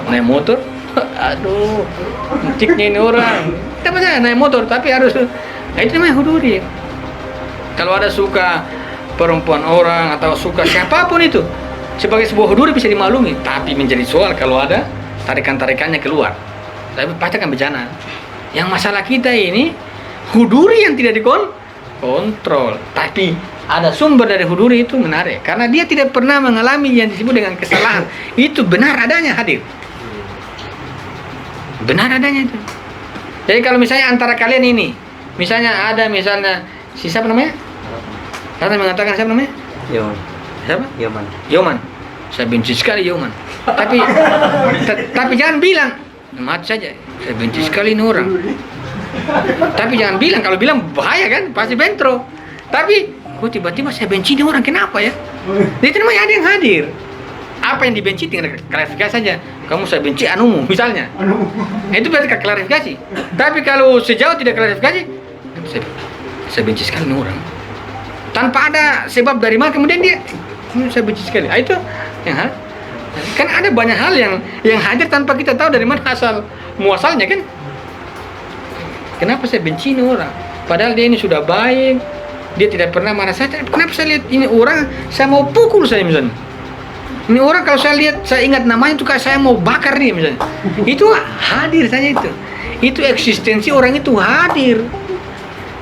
Naik motor, aduh, ciknya ini orang. Tidak masalah naik motor, tapi harus. Itu namanya huduri. Kalau ada suka perempuan orang atau suka siapapun itu, sebagai sebuah huduri bisa dimaklumi. Tapi menjadi soal kalau ada tarikan-tarikannya keluar. Tapi pasti akan bencana. Yang masalah kita ini huduri yang tidak dikontrol. Tapi ada sumber dari huduri itu menarik. Karena dia tidak pernah mengalami yang disebut dengan kesalahan. Itu benar adanya hadir. Benar adanya itu. Jadi kalau misalnya antara kalian ini, misalnya siapa namanya? Kata mengatakan siapa namanya? Yoman. Siapa? Yoman. Saya benci sekali Yoman. Tapi jangan bilang, mati saja. Saya benci sekali ini orang. Tapi jangan bilang, kalau bilang bahaya kan, pasti bentro. Tapi tiba-tiba saya benci ini orang, kenapa ya? Itu namanya ada yang hadir. Apa yang dibenci tinggal klarifikasi saja. Kamu saya benci anumu misalnya. Itu berarti klarifikasi. Tapi kalau sejauh tidak klarifikasi, saya benci sekali ini orang. Tanpa ada sebab dari mana kemudian dia saya benci sekali. Itu yang kan ada banyak hal yang hadir tanpa kita tahu dari mana asal muasalnya kan. Kenapa saya benci ini orang? Padahal dia ini sudah baik, dia tidak pernah marah saya. Kenapa saya lihat ini orang, saya mau pukul saya misalnya. Ini orang kalau saya lihat, saya ingat namanya itu kayak saya mau bakar dia misalnya. Itu hadir saja itu. Itu eksistensi orang itu hadir.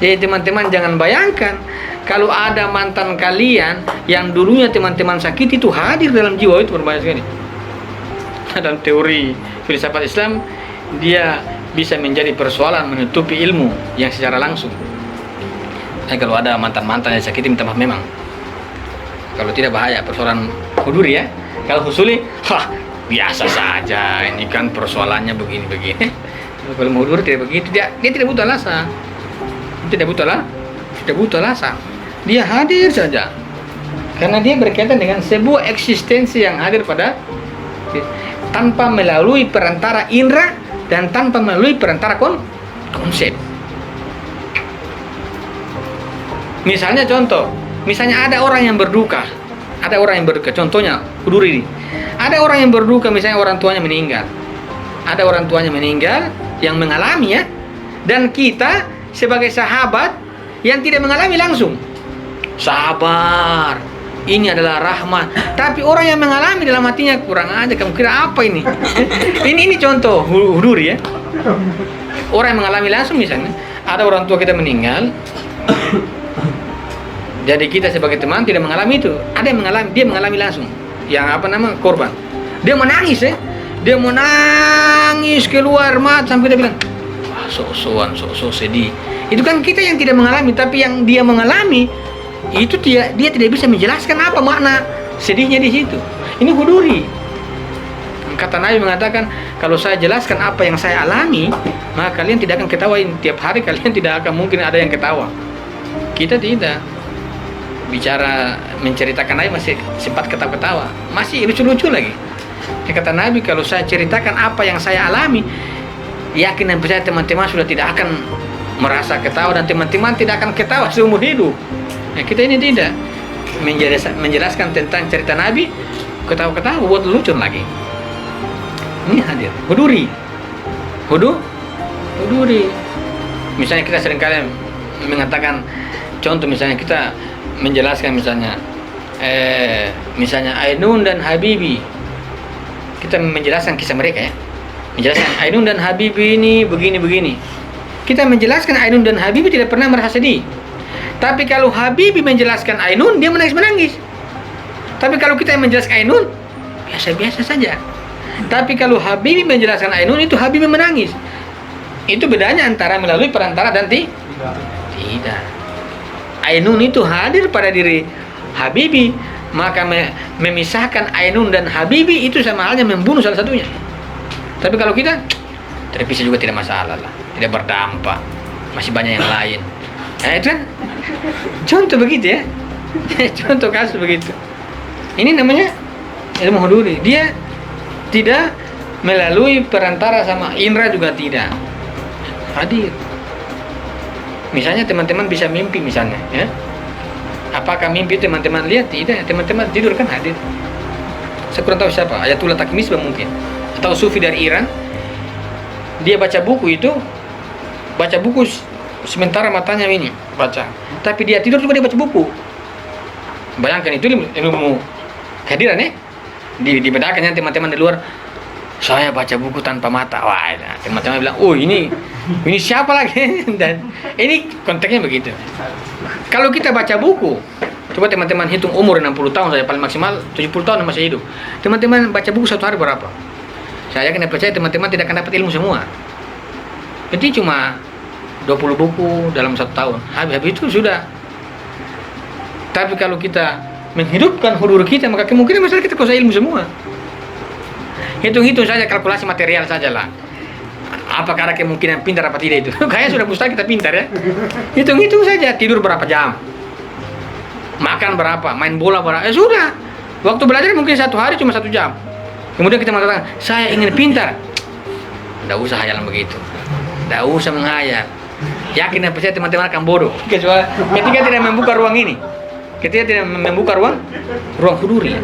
Jadi teman-teman jangan bayangkan kalau ada mantan kalian yang dulunya teman-teman sakit itu hadir dalam jiwa, itu berbahaya sekali. Dalam teori filsafat Islam, dia bisa menjadi persoalan menutupi ilmu yang secara langsung. Kalau ada mantan-mantan yang sakit, minta maaf memang. Kalau tidak bahaya, persoalan huduri ya. Kalau husuli, biasa saja. Ini kan persoalannya begini-begini. Kalau huduri tidak begitu, dia tidak butuh alasan. Tidak butuh alasan. Dia hadir saja. Karena dia berkaitan dengan sebuah eksistensi yang hadir pada tanpa melalui perantara indera dan tanpa melalui perantara konsep. Misalnya contoh, ada orang yang berduka, contohnya huduri ini. Ada orang yang berduka, misalnya orang tuanya meninggal. ada orang tuanya meninggal yang mengalami ya, dan kita sebagai sahabat yang tidak mengalami langsung. Sabar, ini adalah rahmat. Tapi orang yang mengalami dalam hatinya, kurang aja, kamu kira apa ini? ini contoh huduri ya. Orang yang mengalami langsung, misalnya ada orang tua kita meninggal, jadi kita sebagai teman tidak mengalami itu. Ada yang mengalami, dia mengalami langsung. Yang korban. Dia menangis ya. Dia menangis keluar mata sampai dia bilang, wah, sok sedih. Itu kan kita yang tidak mengalami, tapi yang dia mengalami itu dia tidak bisa menjelaskan apa makna sedihnya di situ. Ini huduri. Kata Nabi mengatakan, kalau saya jelaskan apa yang saya alami, maka kalian tidak akan ketawain. Tiap hari kalian tidak akan mungkin ada yang ketawa. Kita tidak. Bicara menceritakan Nabi masih sempat ketawa-ketawa, masih lucu-lucu lagi. Kata Nabi, kalau saya ceritakan apa yang saya alami, yakin dan percaya teman-teman sudah tidak akan merasa ketawa, dan teman-teman tidak akan ketawa seumur hidup. Nah, kita ini tidak menjelaskan tentang cerita Nabi, ketawa-ketawa buat lucu lagi. Ini hadir huduri. Huduri. Misalnya kita seringkali mengatakan, contoh misalnya kita menjelaskan misalnya Ainun dan Habibi, kita menjelaskan kisah mereka ya, menjelaskan Ainun dan Habibi ini begini. Kita menjelaskan Ainun dan Habibi tidak pernah merasa sedih. Tapi kalau Habibi menjelaskan Ainun, dia menangis. Tapi kalau kita menjelaskan Ainun, biasa-biasa saja. Tapi kalau Habibi menjelaskan Ainun, itu Habibi menangis. Itu bedanya antara melalui perantara dan tidak. Ainun itu hadir pada diri Habibi, maka memisahkan Ainun dan Habibi itu sama halnya membunuh salah satunya. Tapi kalau kita terpisah juga tidak masalah lah, tidak berdampak, masih banyak yang lain. Nah, itu kan contoh begitu ya. Contoh kasus begitu. Ini namanya ilmu huduri. Dia tidak melalui perantara, sama indra juga tidak hadir. Misalnya teman-teman bisa mimpi misalnya ya. Apakah mimpi teman-teman lihat? Tidak, teman-teman tidur kan hadir. Saya kurang tahu siapa, Ayatullah Takmisbah mungkin, atau sufi dari Iran. Dia baca buku sementara matanya ini baca, tapi dia tidur juga dia baca buku. Bayangkan, itu ilmu kehadiran ya. Dibedakan teman-teman di luar, saya baca buku tanpa mata. Wah, teman-teman bilang, oh ini siapa lagi? Dan ini konteksnya begitu. Kalau kita baca buku, coba teman-teman hitung umur 60 tahun saja, paling maksimal 70 tahun masih hidup. Teman-teman baca buku satu hari berapa? Saya yakin dan percaya teman-teman tidak akan dapat ilmu semua. Jadi cuma 20 buku dalam satu tahun. Habis itu sudah. Tapi kalau kita menghidupkan huduri kita, maka kemungkinan masalah kita kuasai ilmu semua. Hitung-hitung saja, kalkulasi material saja lah. Apakah ada kemungkinan pintar apa tidak itu? Kayaknya sudah mustahil kita pintar ya. Hitung-hitung saja, tidur berapa jam, makan berapa, main bola berapa, sudah. Waktu belajar mungkin satu hari cuma 1 jam. Kemudian kita mengatakan, saya ingin pintar. Tidak usah hayalan begitu. Tidak usah menghayal. Yakin dan percaya teman-teman akan bodoh. Kecuali ketika tidak membuka ruang ini. Ketika tidak membuka ruang huduri.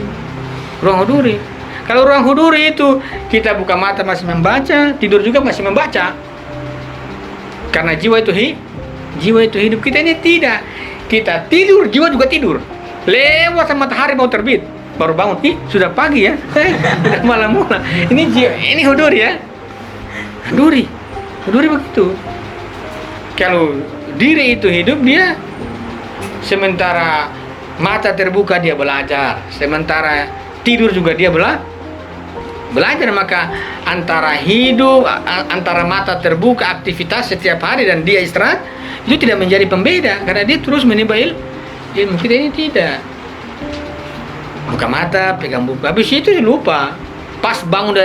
Ruang huduri. Kalau ruang huduri itu kita buka mata masih membaca, tidur juga masih membaca. Karena jiwa itu hidup. Kita ini tidak. Kita tidur, jiwa juga tidur. Lewat sama matahari mau terbit, baru bangun. Sudah pagi ya. Sudah malam mula. Ini huduri ya. Huduri begitu. Kalau diri itu hidup, dia sementara mata terbuka dia belajar, sementara tidur juga dia belajar. Maka antara hidup, antara mata terbuka aktivitas setiap hari dan dia istirahat, itu tidak menjadi pembeda, karena dia terus menimba ilmu. Kita ini tidak. Buka mata, pegang buku, habis itu lupa. Pas bangun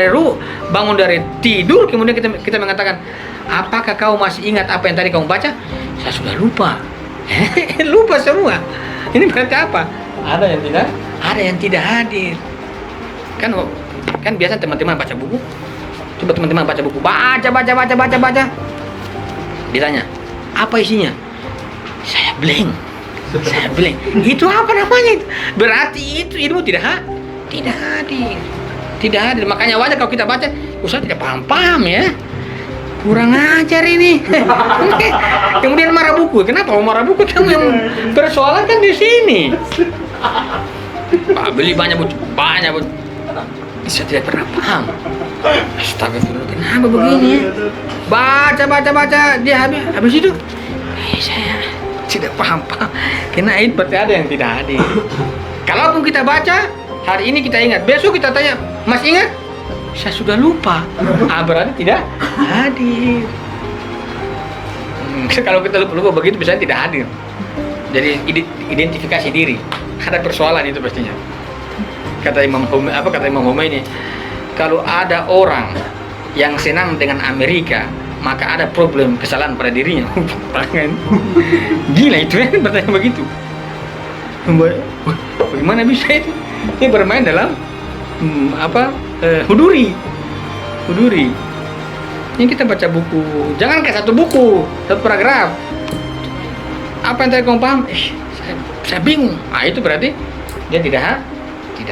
dari tidur, kemudian kita mengatakan, apakah kau masih ingat apa yang tadi kamu baca? Saya sudah lupa. Lupa semua. Ini berarti apa? Ada yang tidak hadir. Kan biasa teman-teman baca buku. Coba teman-teman baca buku, baca. Ditanya, apa isinya? Saya blank. Itu apa namanya? Berarti itu ilmu tidak hadir. Makanya wajar kalau kita baca, Ustaz tidak paham-paham ya. Kurang ajar ini. Kemudian marah buku. Kenapa mau marah buku? Kamu yang persoalan kan di sini. Pak beli banyak bu. Saya tidak pernah paham. Astagfirullah, kenapa begini ya? Baca. Dia habis itu. Saya tidak paham. Karena itu berarti ada yang tidak hadir. Kalaupun kita baca, hari ini kita ingat. Besok kita tanya, Mas ingat? Saya sudah lupa. Berarti tidak hadir. Kalau kita lupa begitu biasanya tidak hadir. Jadi identifikasi diri. Ada persoalan itu pastinya. Kata Imam Khomeini, kalau ada orang yang senang dengan Amerika, maka ada problem kesalahan pada dirinya. Gila itu ya, bertanya begitu. Bagaimana bisa itu? Dia bermain dalam huduri. Ini kita baca buku, jangan kayak satu buku, satu paragraf. Apa yang tadi kamu paham? Saya bingung. Itu berarti dia tidak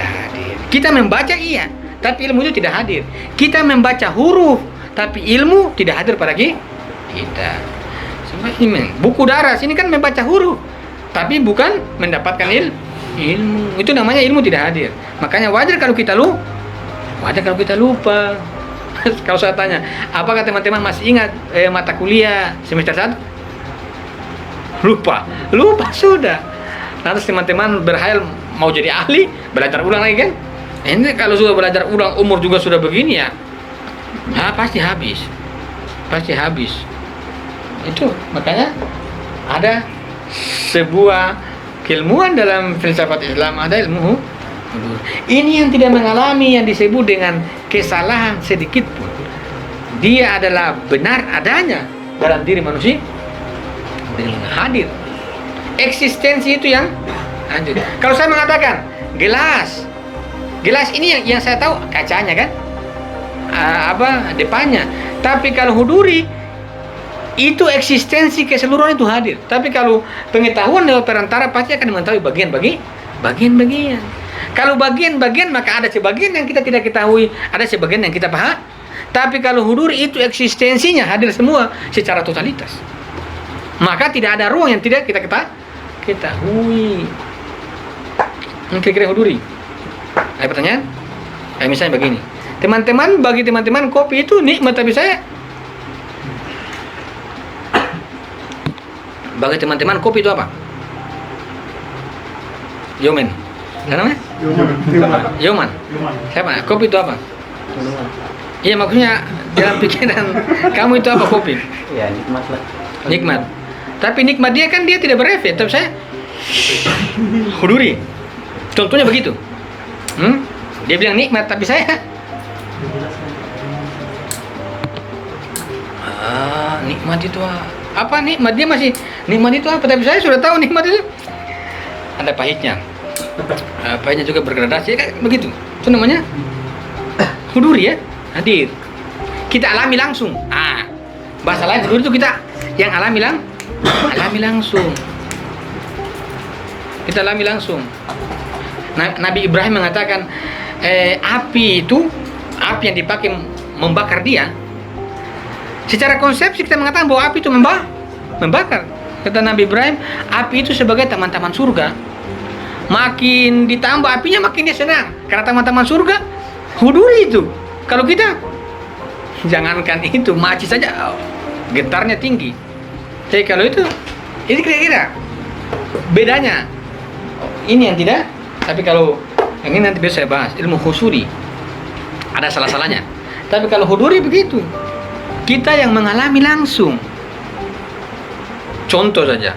hadir. Kita membaca iya, tapi ilmu itu tidak hadir. Kita membaca huruf, tapi ilmu tidak hadir pada kita. Sebenarnya buku daras ini kan membaca huruf, tapi bukan mendapatkan ilmu. Itu namanya ilmu tidak hadir. Makanya wajar kalau kita lupa. Kalau saya tanya, apakah teman-teman masih ingat mata kuliah semester 1? Lupa sudah. Lantas teman-teman berhayal mau jadi ahli, belajar ulang lagi kan? Ini kalau sudah belajar ulang, umur juga sudah begini ya, pasti habis. Itu makanya ada sebuah keilmuan dalam filsafat Islam, ada ilmu hudur. Ini yang tidak mengalami yang disebut dengan kesalahan sedikit pun. Dia adalah benar adanya dalam diri manusia, hadir. Eksistensi itu yang hadir. Kalau saya mengatakan gelas ini yang saya tahu kacanya kan, depannya. Tapi kalau huduri itu eksistensi keseluruhan itu hadir. Tapi kalau pengetahuan lewat perantara pasti akan mengetahui bagian-bagian. Kalau bagian-bagian maka ada sebagian yang kita tidak ketahui, ada sebagian yang kita paham. Tapi kalau huduri itu eksistensinya hadir semua secara totalitas. Maka tidak ada ruang yang tidak kita ketahui. Kira-kira huduri. Ada pertanyaan? Misalnya begini. Bagi teman-teman kopi itu nikmat, tapi bagi teman-teman kopi itu apa? Yoman. Apa namanya? Yoman. Siapa? Kopi itu apa? Iya, maksudnya dalam pikiran kamu itu apa kopi? Ya, nikmat lah. Nikmat. Tapi nikmat dia kan dia tidak berefek. Tapi saya huduri. Contohnya begitu. Dia bilang nikmat, tapi saya nikmat itu apa? Nikmat dia masih nikmat itu apa? Tapi saya sudah tahu nikmat itu ada pahitnya. Pahitnya juga bergradasi kan begitu. Itu namanya huduri ya, hadir. Kita alami langsung. Bahasa lain huduri itu kita yang alami langsung. Kita alami langsung. Nabi Ibrahim mengatakan api yang dipakai membakar dia. Secara konsepsi kita mengatakan bahwa api itu membakar. Kata Nabi Ibrahim, api itu sebagai taman-taman surga. Makin ditambah apinya makin dia senang. Karena taman-taman surga huduri itu. Kalau kita jangankan itu, macis saja getarnya tinggi. Jadi kalau itu, ini kira-kira bedanya. Ini yang tidak. Tapi kalau yang ini nanti biasa saya bahas, ilmu khusuri ada salah-salahnya. Tapi kalau huduri begitu, kita yang mengalami langsung. Contoh saja,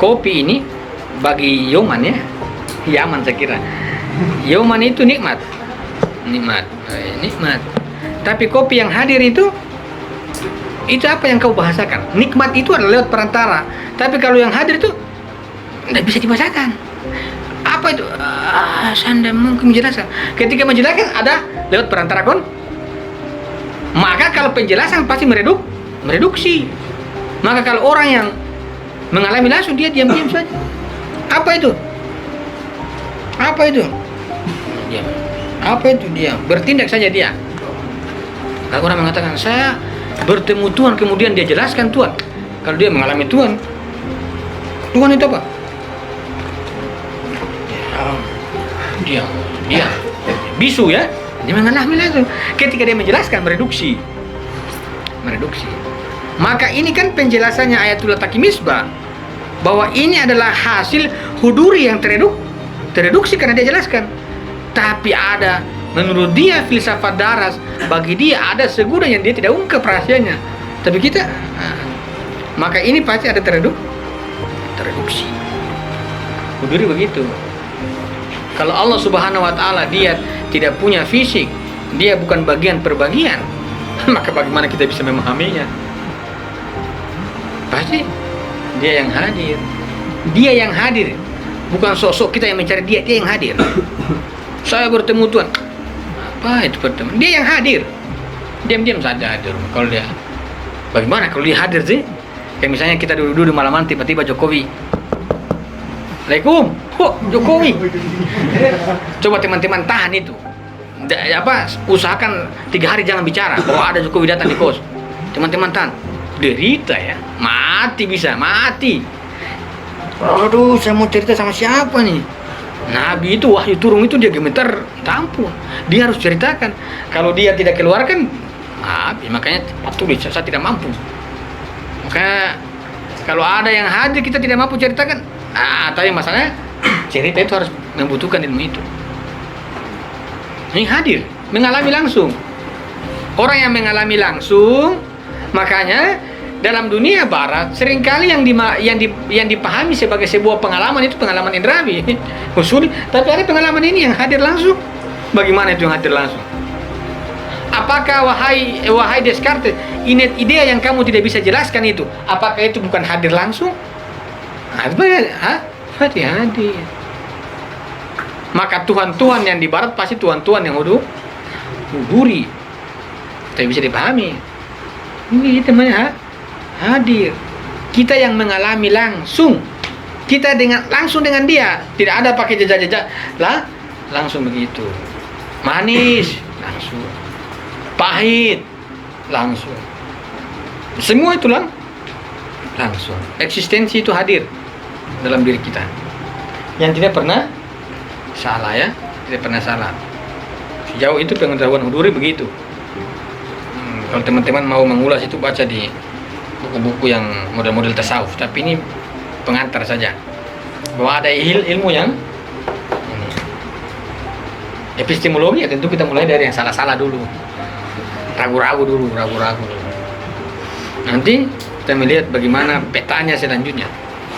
kopi ini bagi Yoman ya, Yaman saya kira. Yoman itu nikmat. Tapi kopi yang hadir itu apa yang kau bahasakan? Nikmat itu adalah lewat perantara. Tapi kalau yang hadir itu tidak bisa dibahasakan. Apa itu? Saya mungkin menjelaskan. Ketika menjelaskan ada lewat perantara maka kalau penjelasan pasti mereduksi. Maka kalau orang yang mengalami langsung dia diam-diam saja. Apa itu? Diam. Bertindak saja dia. Kalau orang mengatakan saya bertemu Tuhan kemudian dia jelaskan Tuhan. Kalau dia mengalami Tuhan, Tuhan itu apa? Dia bisu ya. Dia mengalami langsung. Ketika dia menjelaskan mereduksi. Maka ini kan penjelasannya Ayatullah Taqi Misbah bahwa ini adalah hasil huduri yang tereduksi karena dia jelaskan. Tapi ada menurut dia filsafat daras, bagi dia ada segudang yang dia tidak ungkap rahasianya. Tapi kita maka ini pasti ada tereduksi. Huduri begitu. Kalau Allah Subhanahu wa taala dia tidak punya fisik, dia bukan bagian per bagian, maka bagaimana kita bisa memahaminya? Pasti dia yang hadir. Dia yang hadir. Bukan sosok kita yang mencari dia yang hadir. Saya bertemu Tuhan. Apa itu bertemu? Dia yang hadir. Diam-diam saja hadir. Kalau dia bagaimana kalau dia hadir sih? Kayak misalnya kita duduk-duduk malaman tiba-tiba Jokowi. Assalamualaikum. Jokowi. Coba teman-teman tahan itu. Usahakan 3 hari jangan bicara bahwa ada Jokowi datang di kos. Teman-teman tahan. Derita ya. Mati. Aduh, saya mau cerita sama siapa nih? Nabi itu wahyu turun itu dia gemetar tampun. Dia harus ceritakan. Kalau dia tidak keluarkan, maaf, makanya tulis saya tidak mampu. Maka kalau ada yang hadir kita tidak mampu ceritakan. Tapi masalahnya cerita itu harus membutuhkan ilmu itu. Ini hadir, mengalami langsung. Orang yang mengalami langsung, makanya dalam dunia barat seringkali yang dipahami sebagai sebuah pengalaman itu pengalaman indrawi, usuli. Tapi ada pengalaman ini yang hadir langsung. Bagaimana itu yang hadir langsung? Apakah wahai Descartes, ide yang kamu tidak bisa jelaskan itu, apakah itu bukan hadir langsung? Pasti hadir. Maka Tuhan-Tuhan yang di barat pasti Tuhan-Tuhan yang huduri. Tapi bisa dipahami. Ini temannya hadir. Kita yang mengalami langsung. Kita langsung dengan dia. Tidak ada pakai jejak-jejak. Langsung begitu. Manis, langsung. Pahit, langsung. Semua itu langsung. Eksistensi itu hadir dalam diri kita. Yang tidak pernah salah ya. Tidak pernah salah. Sejauh itu pengetahuan huduri begitu. Kalau teman-teman mau mengulas itu baca di buku-buku yang model-model tasawuf, tapi ini pengantar saja bahwa ada ilmu yang ini. Epistemologi ya tentu kita mulai dari yang salah-salah dulu, ragu-ragu dulu. Nanti kita melihat bagaimana petanya selanjutnya.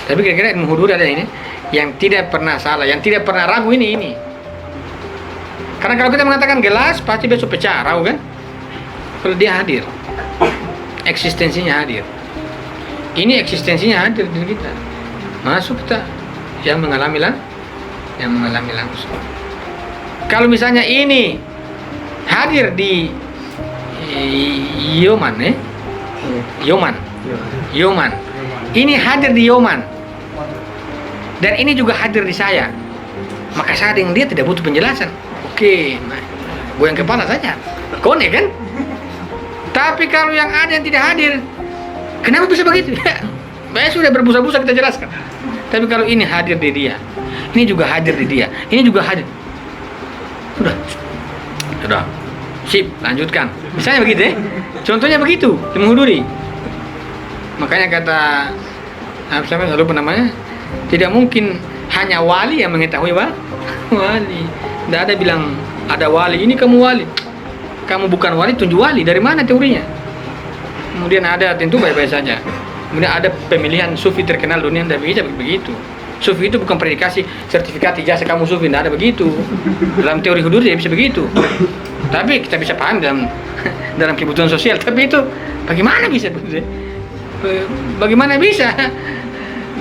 Tapi kira-kira ilmu huduri ada ini yang tidak pernah salah, yang tidak pernah ragu ini. Karena kalau kita mengatakan gelas pasti besok pecah, ragu kan? Kalau dia hadir, eksistensinya hadir. Ini eksistensinya hadir di kita. Masuk kita yang mengalami langsung. Kalau misalnya ini hadir di Yoman. Ini hadir di Yoman. Dan ini juga hadir di saya. Maka saya dengan dia tidak butuh penjelasan. Oke, goyang kepala saja. Konek kan? Tapi kalau yang ada yang tidak hadir, kenapa bisa begitu? Baik sudah berbusa-busa kita jelaskan. Tapi kalau ini hadir di dia, ini juga hadir di dia, ini juga hadir. Sudah. Sip, lanjutkan. Misalnya begitu ya. Contohnya begitu, menghuduri. Makanya kata siapa lupa namanya, tidak mungkin hanya wali yang mengetahui wali. Tidak ada bilang ada wali, ini kamu wali. Kamu bukan wali, tunjuk wali. Dari mana teorinya? Kemudian ada tentu baik-baik saja. Kemudian ada pemilihan sufi terkenal dunia, tidak bisa begitu. Sufi itu bukan predikasi sertifikat ijazah kamu sufi, tidak ada begitu. Dalam teori hudur tidak bisa begitu. Tapi kita bisa paham dalam kebutuhan sosial. Tapi itu bagaimana bisa? Bagaimana bisa?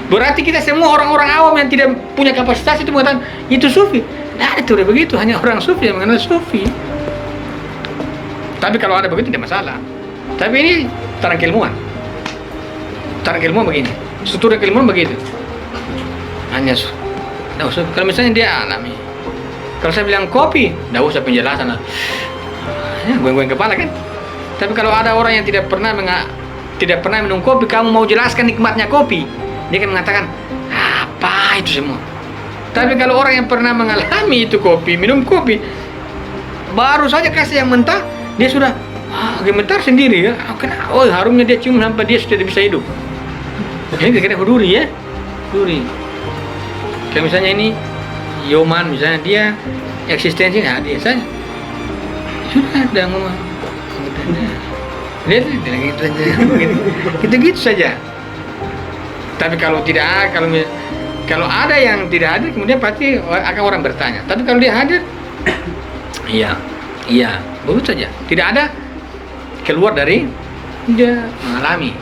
Berarti kita semua orang-orang awam yang tidak punya kapasitas itu mengatakan itu sufi. Tidak ada teori begitu, hanya orang sufi yang mengenal sufi. Tapi kalau ada begitu tidak masalah. Tapi ini tarang keilmuan. Tarang keilmuan begini. Struktur keilmuan begitu. Hanya tidak usah. Kalau misalnya dia alami. Kalau saya bilang kopi, tidak usah penjelasan. Ya, goyang-goyang kepala kan. Tapi kalau ada orang yang tidak pernah minum kopi, kamu mau jelaskan nikmatnya kopi, dia akan mengatakan apa itu semua. Tapi kalau orang yang pernah mengalami itu kopi, minum kopi, baru saja kasih yang mentah, dia sudah gemetar sendiri ya. Oh, harumnya dia cium sampai dia sudah bisa hidup. Ini kira-kira huduri ya, huduri. Kayak misalnya ini Yoman, misalnya dia eksistensi dia saja sudah ada ngomong lihat gitu saja, gitu saja. Tapi kalau ada yang tidak hadir, kemudian pasti akan orang bertanya. Tapi kalau dia hadir, iya, begitu saja. Tidak ada keluar dari dia mengalaminya.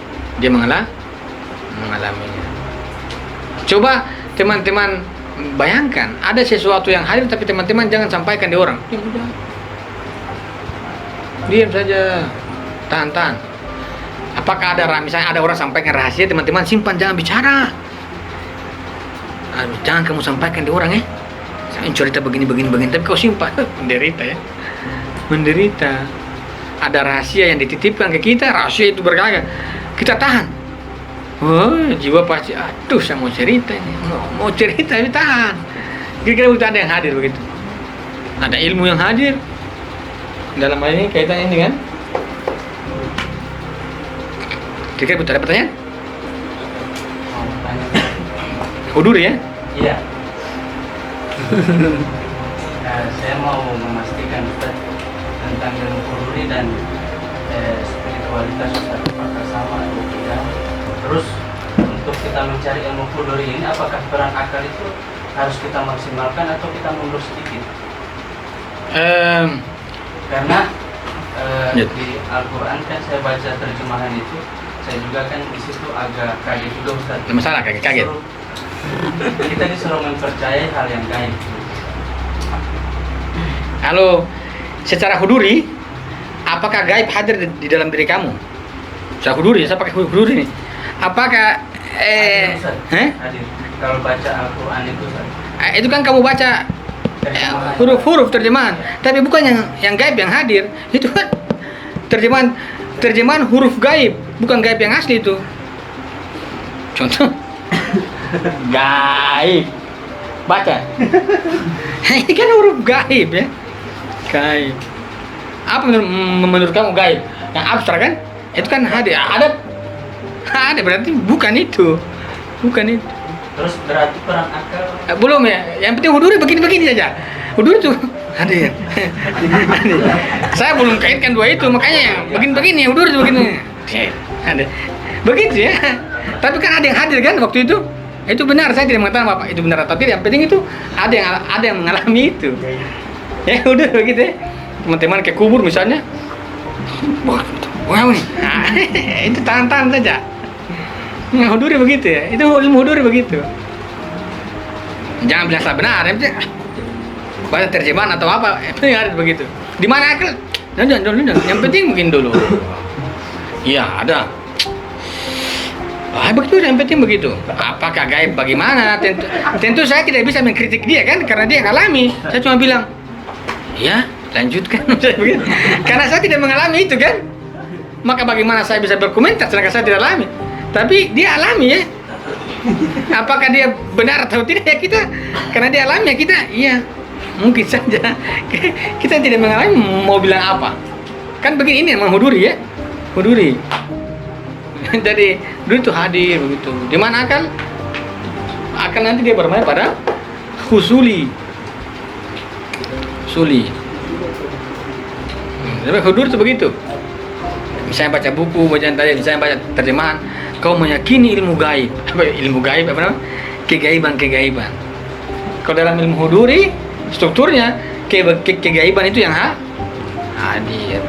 Coba teman-teman bayangkan, ada sesuatu yang hadir tapi teman-teman jangan sampaikan di orang. Diam saja, tahan. Apakah misalnya ada orang sampaikan rahasia, teman-teman simpan, jangan bicara. Jangan kamu sampaikan di orang ya. Saya cerita begini, tapi kau simpan, menderita ya. Menderita. Ada rahasia yang dititipkan ke kita, rahasia itu berkala kita tahan. Oh, jiwa pasti, aduh saya mau cerita ini, mau cerita tapi tahan. Kira-kira begitu, ada yang hadir begitu. Ada ilmu yang hadir. Dalam hal ini kaitan ini kan? Kira-kira betul ada pertanyaan? Hudur ya? Iya. Saya mau memastikan Ustaz tentang ilmu huduri dan spiritualitas Ustaz, apakah sama atau tidak. Terus untuk kita mencari ilmu huduri ini, apakah peran akal itu harus kita maksimalkan atau kita mundur sedikit? Karena di Al-Quran kan saya baca terjemahan itu, saya juga kan di situ agak kaget juga Ustaz. Masalah kaget. Kita disuruh mempercayai hal yang gaib. Kalau secara huduri, apakah gaib hadir di dalam diri kamu? Secara huduri, saya pakai huduri ini. Apakah hadir. Kalau baca Al-Quran itu Ustaz, itu kan kamu baca huruf-huruf terjemahan, tapi bukan yang gaib yang hadir. Itu kan terjemahan huruf gaib, bukan gaib yang asli itu. Contoh gaib, baca. Ini kan huruf gaib ya, gaib. Apa menurut kamu gaib? Yang abstrak kan? Itu kan hadir. Ada berarti bukan itu. Terus berarti peran akal Belum ya. Yang penting huduri begini saja. Huduri tuh hadir. Saya belum kaitkan dua itu, makanya yang begini huduri tuh begini. Ada. Begitu ya. Tapi kan ada yang hadir kan waktu itu. Itu benar, saya tidak mengatakan Bapak itu benar atau tidak. Yang penting itu ada yang mengalami itu. Ya udah begitu ya. Teman-teman ke kubur misalnya. Wah nih. Itu tahan saja. Huduri begitu ya. Itu ilmu huduri begitu. Jangan bilang salah benar. Baca terjemahan atau apa, itu yang harus begitu. Di mana akal? Jangan. Yang penting mungkin dulu. Iya, ada. Begitu, yang penting begitu. Apakah gaib bagaimana? Tentu saya tidak bisa mengkritik dia kan, karena dia alami. Saya cuma bilang, ya lanjutkan. Karena saya tidak mengalami itu kan. Maka bagaimana saya bisa berkomentar sedangkan saya tidak alami? Tapi dia alami ya. Apakah dia benar atau tidak ya kita? Karena dia alami ya kita, iya. Mungkin saja. Kita tidak mengalami mau bilang apa. Kan begini, ini memang huduri ya. Huduri. Jadi dulu itu hadir begitu. Di mana akal? Akal nanti dia bermain pada husuli. Tapi huduri itu begitu. Misalnya baca buku, misalnya baca terjemahan, kau meyakini ilmu gaib. Ilmu gaib apa namanya? Kegaiban. Kalau dalam ilmu huduri, strukturnya kegaiban itu yang hadir.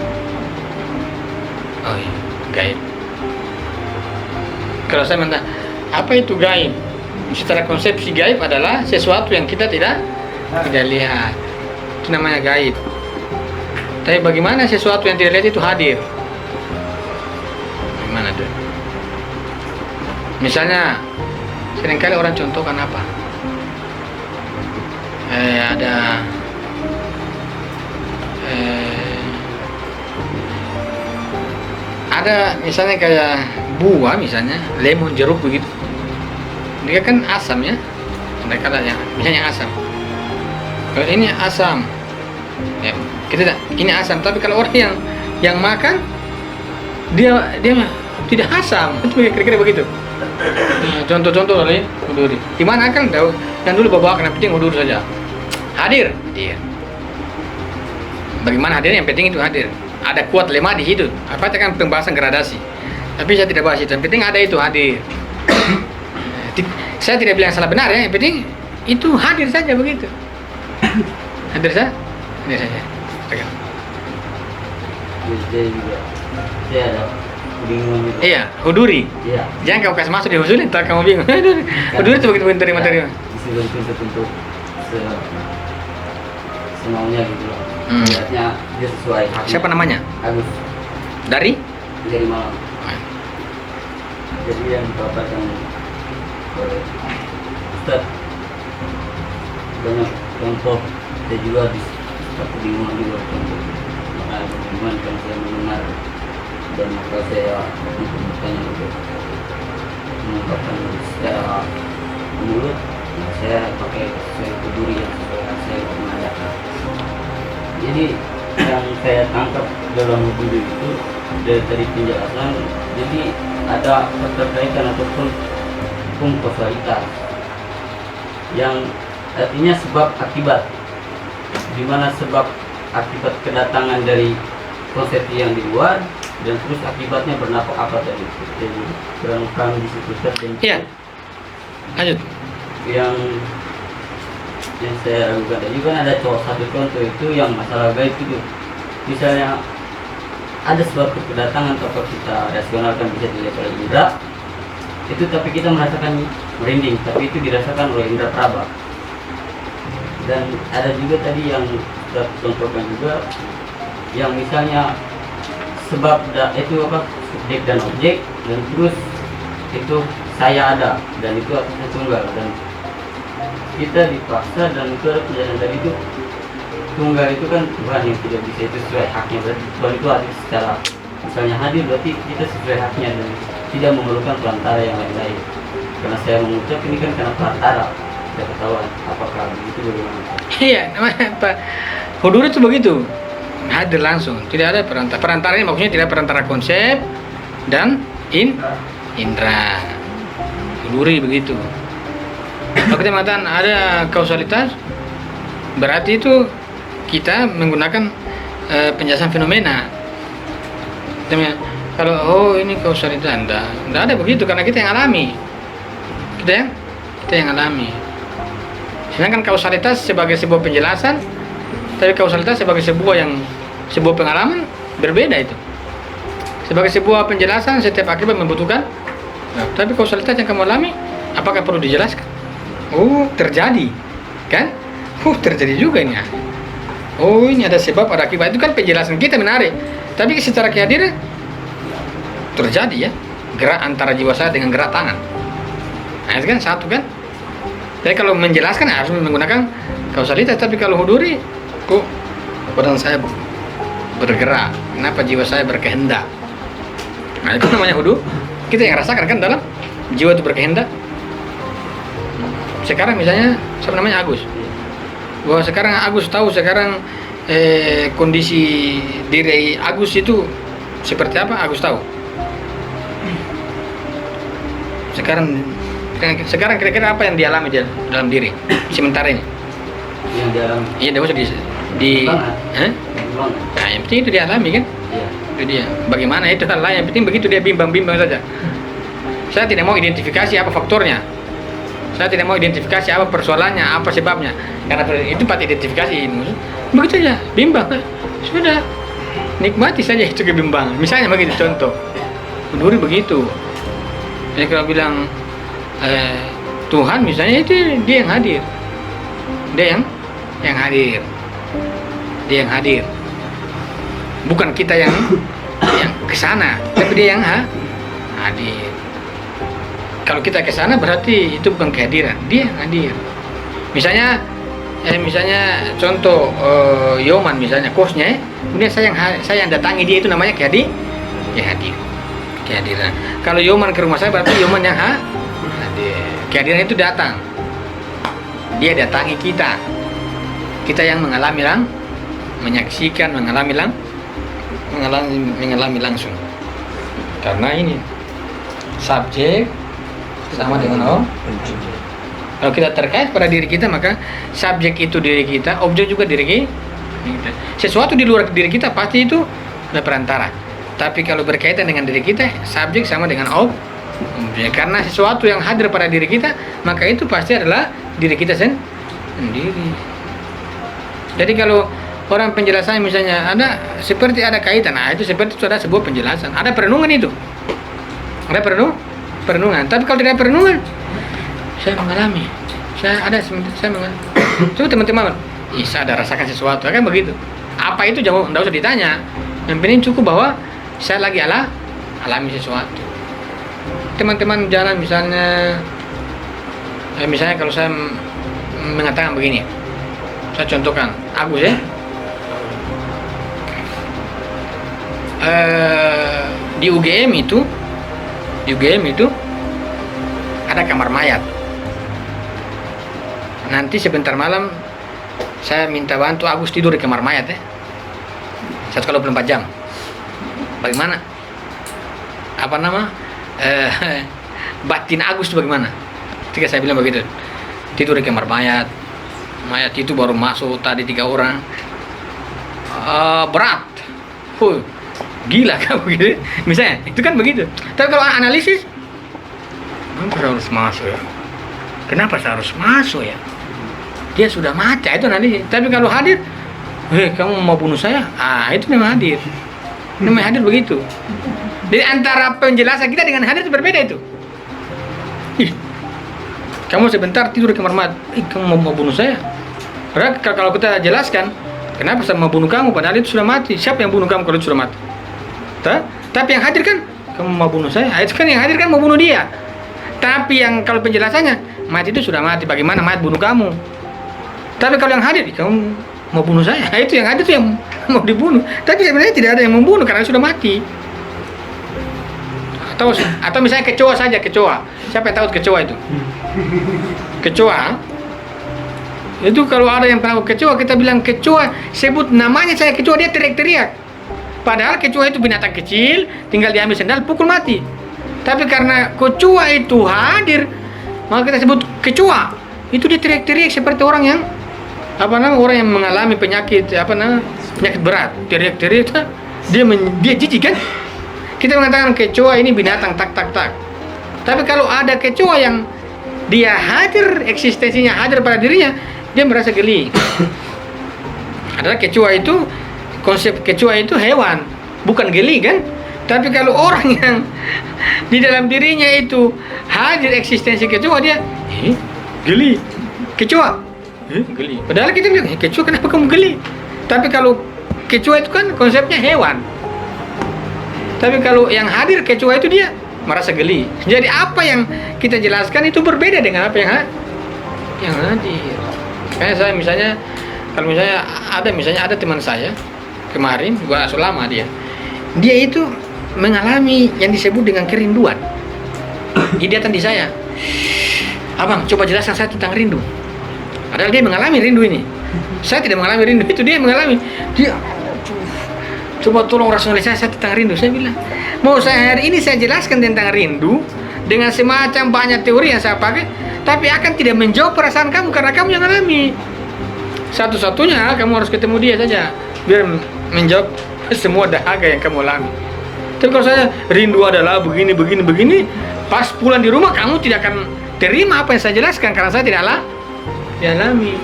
Oh iya, gaib. Kalau saya minta, apa itu gaib? Secara konsepsi gaib adalah sesuatu yang kita tidak lihat. Itu namanya gaib. Tapi bagaimana sesuatu yang tidak lihat itu hadir? Gimana tuh? Misalnya, seringkali orang contohkan apa? Ada ada misalnya kayak buah misalnya lemon jeruk begitu, dia kan asam ya, mereka ada yang misalnya asam. Kalau ini asam, ya, kita ini asam. Tapi kalau orang yang makan dia tidak asam, itu kira-kira begitu. Nah, contoh-contoh dari huduri. Di mana kan tahu? Yang dulu bawa yang penting hudur saja. Hadir, dia. Bagaimana hadirnya? Yang penting itu hadir. Ada kuat lemah di situ. Apa itu kan pembahasan gradasi. Tapi saya tidak bahas itu. Yang penting ada itu hadir. Saya tidak bilang salah benar ya. Yang penting itu hadir saja begitu. Hadir saja. Hadir saja. Pegang. Saya juga. Saya ada bingung gitu. Iya, huduri. Iya. Jangan kamu kasih masuk di huduri, ntar kamu bingung. Huduri itu begitu terima-terima. Disuruh tuntut semaunya gitu loh. Lihatnya dia sesuai haknya. Siapa namanya? Agus Dari? dari Malang. Jadi yang dipaparkan oleh Ustaz banyak contoh, saya juga seperti bingung juga contoh. Makanya kebingungan karena saya mendengar dan maka saya bertanya untuk mengungkapkan secara mulut. Nah, saya pakai sesuai keduri yang saya mengadakan. Jadi yang saya tangkap dalam buku itu dari penjelasan, jadi ada keterkaitan ataupun hukum kausalitas yang artinya sebab akibat, di mana sebab akibat kedatangan dari konsep yang di luar dan terus akibatnya bernafas apa tadi. Jadi kurang di situ dan Iya. Lanjut. yang saya ragukan tadi kan ada satu contoh itu yang masalah gaib itu, misalnya ada suatu kedatangan atau kita rasionalkan bisa dilihat oleh indera itu, tapi kita merasakan merinding, tapi itu dirasakan oleh indera praba. Dan ada juga tadi yang kita contohkan juga yang misalnya sebab itu apa, subjek dan objek, dan terus itu saya ada dan itu atasnya tunggal, dan kita dipaksa dan itu ada penjelasan tadi itu tunggal itu kan Tuhan yang tidak bisa, itu sesuai haknya. Berarti Tuhan itu hadir secara misalnya hadir, berarti kita sesuai haknya dan tidak memerlukan perantara yang lain-lain. Karena saya mengucap ini kan karena perantara, tidak ketahuan apakah begitu bagaimana. Iya, namanya Pak hudur itu begitu. Hadir langsung, tidak ada perantara. Perantara ini maksudnya tidak perantara konsep dan indra. Huduri begitu. Kalau kita mengatakan ada kausalitas, berarti itu kita menggunakan penjelasan fenomena. Kalau ini kausalitas, enggak ada begitu karena kita yang alami. Kita yang alami. Sedangkan kausalitas sebagai sebuah penjelasan, tapi kausalitas sebagai sebuah pengalaman berbeda itu. Sebagai sebuah penjelasan setiap akibat membutuhkan. Nah, tapi kausalitas yang kamu alami, apakah perlu dijelaskan? Oh, terjadi, kan? Terjadi juga ini. Oh, ini ada sebab, ada akibat. Itu kan penjelasan kita menarik. Tapi secara kehadiran terjadi ya, gerak antara jiwa saya dengan gerak tangan. Nah, itu kan satu kan. Jadi kalau menjelaskan harus menggunakan kausalitas. Tapi kalau huduri, kok badan saya bergerak, kenapa jiwa saya berkehendak? Nah, itu namanya hudur. Kita yang rasakan kan dalam jiwa itu berkehendak. Sekarang misalnya siapa namanya Agus, bahwa sekarang Agus tahu sekarang kondisi diri Agus itu seperti apa, Agus tahu. Sekarang kira-kira apa yang dialami dalam diri sementara ini? Yang dialami. Iya, dia maksud nah, yang penting itu dialami kan? Iya. Itu dia. Bagaimana itu hal lain, yang penting begitu dia bimbang-bimbang saja. Saya tidak mau identifikasi apa faktornya. Saya tidak mau identifikasi apa persoalannya, apa sebabnya. Karena itu part identifikasi. Begitu saja, bimbang. Sudah, nikmati saja itu kebimbangan. Misalnya begitu contoh. Huduri begitu. Jadi kalau bilang Tuhan misalnya itu dia yang hadir. Dia yang hadir. Dia yang hadir. Bukan kita yang kesana, tapi dia yang hadir. Kalau kita ke sana berarti itu bukan kehadiran, dia yang hadir. Misalnya contoh Yoman misalnya kosnya, kemudian saya yang datangi dia, itu namanya hadir. kehadiran. Kalau Yoman ke rumah saya berarti Yoman yang hadir. Kehadiran itu datang. Dia datangi kita. Kita yang mengalami menyaksikan, mengalami langsung. Karena ini subjek sama dengan objek. Kalau kita terkait pada diri kita, maka subjek itu diri kita, objek juga diri kita. Sesuatu di luar diri kita pasti itu ada perantara. Tapi kalau berkaitan dengan diri kita, subjek sama dengan objek. Karena sesuatu yang hadir pada diri kita, maka itu pasti adalah diri kita sendiri. Jadi kalau orang penjelasan misalnya ada seperti ada kaitan, nah itu seperti itu ada sebuah penjelasan. Ada perenungan itu. Ada perenungan. Tapi kalau tidak perenungan, saya mengalami. Saya mengalami. Coba teman-teman, saya ada rasakan sesuatu, kan begitu. Apa itu jangan usah ditanya. Yang penting cukup bahwa saya lagi alami sesuatu. Teman-teman jalan misalnya kalau saya mengatakan begini, saya contohkan Agus ya. Di UGM itu ada kamar mayat. Nanti sebentar malam saya minta bantu Agus tidur di kamar mayat ya. 1/24 jam. Bagaimana? Apa nama? Batin Agus itu bagaimana? Ketika saya bilang begitu, tidur di kamar mayat. Mayat itu baru masuk tadi 3 orang. Berat. Gila kan begitu. Misalnya, itu kan begitu. Tapi kalau analisis, kenapa saya harus masuk ya? Kenapa saya harus masuk ya? Dia sudah mati, itu analisis. Tapi kalau hadir, kamu mau bunuh saya? Itu memang hadir. Memang hadir begitu. Jadi antara penjelasan kita dengan hadir itu berbeda itu. Kamu sebentar tidur di kamar mayat. Kamu mau bunuh saya? Padahal kalau kita jelaskan, kenapa saya mau bunuh kamu? Padahal itu sudah mati. Siapa yang bunuh kamu kalau itu sudah mati? Tapi yang hadir kan, kamu mau bunuh saya? Itu kan yang hadir kan mau bunuh dia. Tapi yang kalau penjelasannya, mayat itu sudah mati. Bagaimana mayat bunuh kamu? Tapi kalau yang hadir, kamu mau bunuh saya? Itu yang hadir itu yang mau dibunuh. Tapi sebenarnya tidak ada yang membunuh karena sudah mati. Atau misalnya kecoa saja, kecoa. Siapa yang tahu kecoa itu? Kecoa. Itu kalau ada yang tahu kecoa, kita bilang kecoa, sebut namanya saya kecoa, dia teriak-teriak. Padahal kecoa itu binatang kecil, tinggal diambil sendal, pukul mati. Tapi karena kecoa itu hadir, maka kita sebut kecoa. Itu dia teriak-teriak seperti orang yang orang yang mengalami penyakit penyakit berat, teriak-teriak, dia jijik kan? Kita mengatakan kecoa ini binatang tak. Tapi kalau ada kecoa yang dia hadir, eksistensinya hadir pada dirinya, dia merasa geli. Adalah kecoa itu, konsep kecoa itu hewan, bukan geli kan? Tapi kalau orang yang di dalam dirinya itu hadir eksistensi kecoa, dia geli. Kecoa geli. Padahal kita bilang, kecoa kenapa kamu geli? Tapi kalau kecoa itu kan konsepnya hewan. Tapi kalau yang hadir kecoa itu dia merasa geli. Jadi apa yang kita jelaskan itu berbeda dengan apa yang hadir. Kayak saya misalnya, kalau misalnya ada teman saya kemarin, gua lama dia itu mengalami yang disebut dengan kerinduan. Dia datang di saya, abang coba jelaskan saya tentang rindu. Padahal dia mengalami rindu ini. Saya tidak mengalami rindu itu, dia mengalami. Dia coba tolong rasionalisasi saya tentang rindu. Saya bilang, mau saya hari ini saya jelaskan tentang rindu dengan semacam banyak teori yang saya pakai, tapi akan tidak menjawab perasaan kamu karena kamu yang alami. Satu-satunya kamu harus ketemu dia saja biar menjawab semua dahaga yang kamu alami. Tapi kalau saya rindu adalah begini, pas pulang di rumah kamu tidak akan terima apa yang saya jelaskan karena saya tidak alami.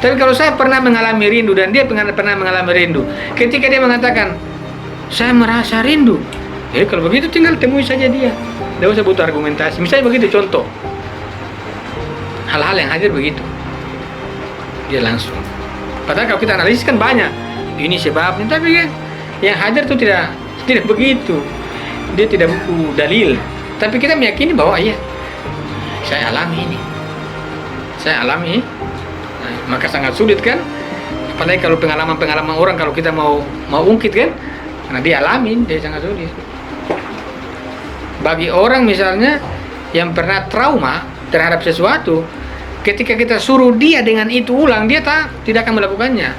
Tapi kalau saya pernah mengalami rindu dan dia pernah mengalami rindu, ketika dia mengatakan saya merasa rindu, kalau begitu tinggal temui saja dia, tidak usah butuh argumentasi. Misalnya begitu contoh, hal-hal yang hadir begitu, dia langsung. Padahal kalau kita analisis kan banyak, ini sebabnya, tapi kan yang hadir itu tidak begitu, dia tidak butuh dalil. Tapi kita meyakini bahwa iya, saya alami ini. Maka sangat sulit kan, apalagi kalau pengalaman orang kalau kita mau ungkit kan, karena dia alamin, dia sangat sulit. Bagi orang misalnya yang pernah trauma terhadap sesuatu, ketika kita suruh dia dengan itu ulang, dia tidak akan melakukannya.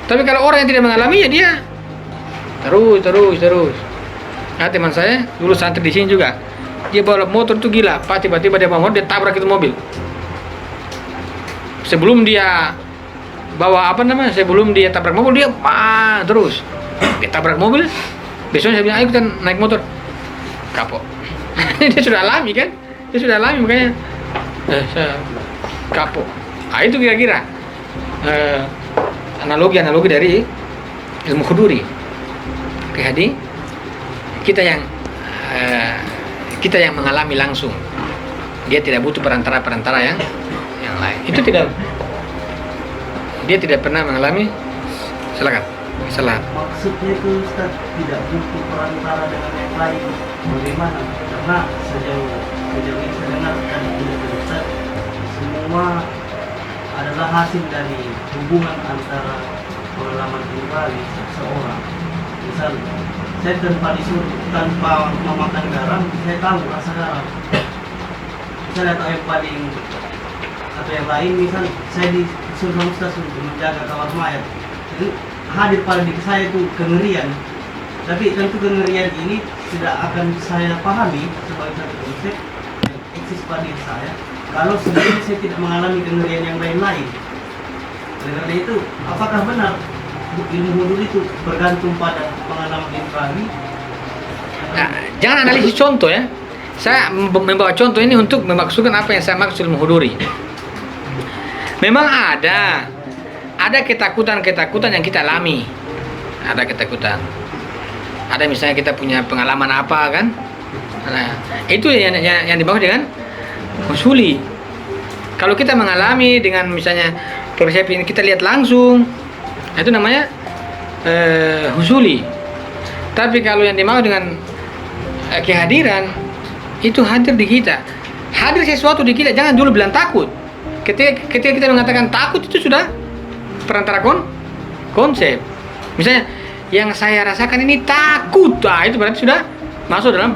Tapi kalau orang yang tidak mengalami, ya dia terus. Nah, teman saya dulu santri di sini juga, dia bawa motor tuh gila, tiba-tiba dia bawa motor, dia tabrak itu mobil. Sebelum dia tabrak mobil, dia terus dia tabrak mobil. Besoknya saya bilang, ayo kita naik motor, kapok. Dia sudah alami kan, makanya saya kapok. Nah, itu kira-kira analogi dari ilmu huduri. Oke, Hadi, kita yang mengalami langsung, dia tidak butuh perantara yang lain. Itu dia tidak pernah mengalami. Silakan. Maksudnya itu Ustaz tidak butuh perantara dengan yang lain. Bagaimana? Karena sejauh ini saya dengar dari Ustaz, semua adalah hasil dari hubungan antara pengalaman pribadi seseorang. Misal saya tanpa memakan garam, saya tahu rasa garam. Misalnya atau yang lain, misal saya disuruh sama Ustaz untuk menjaga kamar mayat, itu hadir pada diri saya itu kengerian. Tapi tentu kengerian ini tidak akan saya pahami sebagai satu konsep yang eksis pada diri saya kalau sebenarnya saya tidak mengalami kengerian yang lain-lain. Oleh karena itu, apakah benar ilmu huduri itu bergantung pada pengalaman pribadi? Nah, jangan analisis contoh ya. Saya membawa contoh ini untuk memaksudkan apa yang saya maksud ilmu huduri. Memang ada ketakutan yang kita alami. Ada ketakutan. Ada misalnya kita punya pengalaman apa kan? Nah, itu yang dimaksud dengan husuli. Kalau kita mengalami dengan misalnya persepsi ini kita lihat langsung, itu namanya husuli. Tapi kalau yang dimaksud dengan kehadiran, itu hadir di kita. Hadir sesuatu di kita, jangan dulu bilang takut. Ketika kita mengatakan takut, itu sudah perantara konsep. Misalnya yang saya rasakan ini takut, itu berarti sudah masuk dalam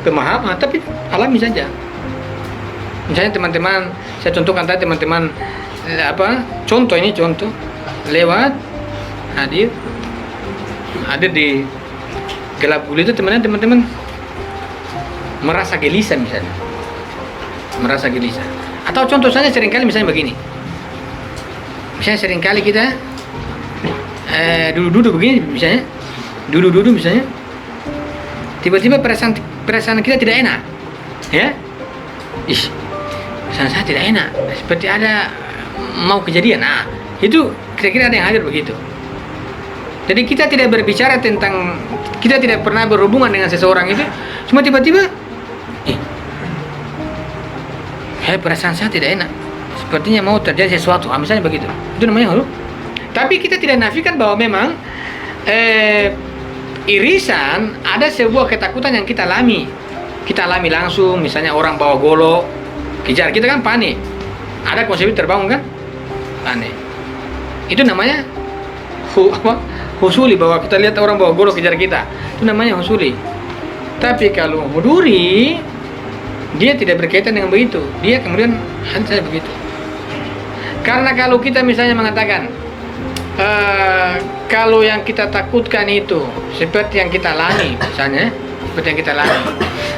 pemahaman. Tapi alami saja. Misalnya teman-teman, saya contohkan tadi teman-teman contoh lewat hadir di gelap gulita, teman-teman merasa gelisah misalnya, atau contoh saja seringkali misalnya begini, misalnya seringkali kita duduk begini misalnya, tiba-tiba perasaan kita tidak enak, ya, perasaan saya tidak enak, seperti ada mau kejadian. Nah, itu kira-kira ada yang hadir begitu. Jadi kita tidak berbicara tentang, kita tidak pernah berhubungan dengan seseorang itu, cuma tiba-tiba perasaan saya tidak enak, sepertinya mau terjadi sesuatu, misalnya begitu. Itu namanya hulu. Tapi kita tidak nafikan bahwa memang irisan ada sebuah ketakutan yang kita alami langsung. Misalnya orang bawa golok kejar kita kan panik, ada konsep terbangun kan, panik. Itu namanya husuli, bahwa kita lihat orang bawa golok kejar kita, itu namanya husuli. Tapi kalau huduri, dia tidak berkaitan dengan begitu. Dia kemudian hanya begitu. Karena kalau kita misalnya mengatakan kalau yang kita takutkan itu seperti yang kita alami, misalnya seperti yang kita alami,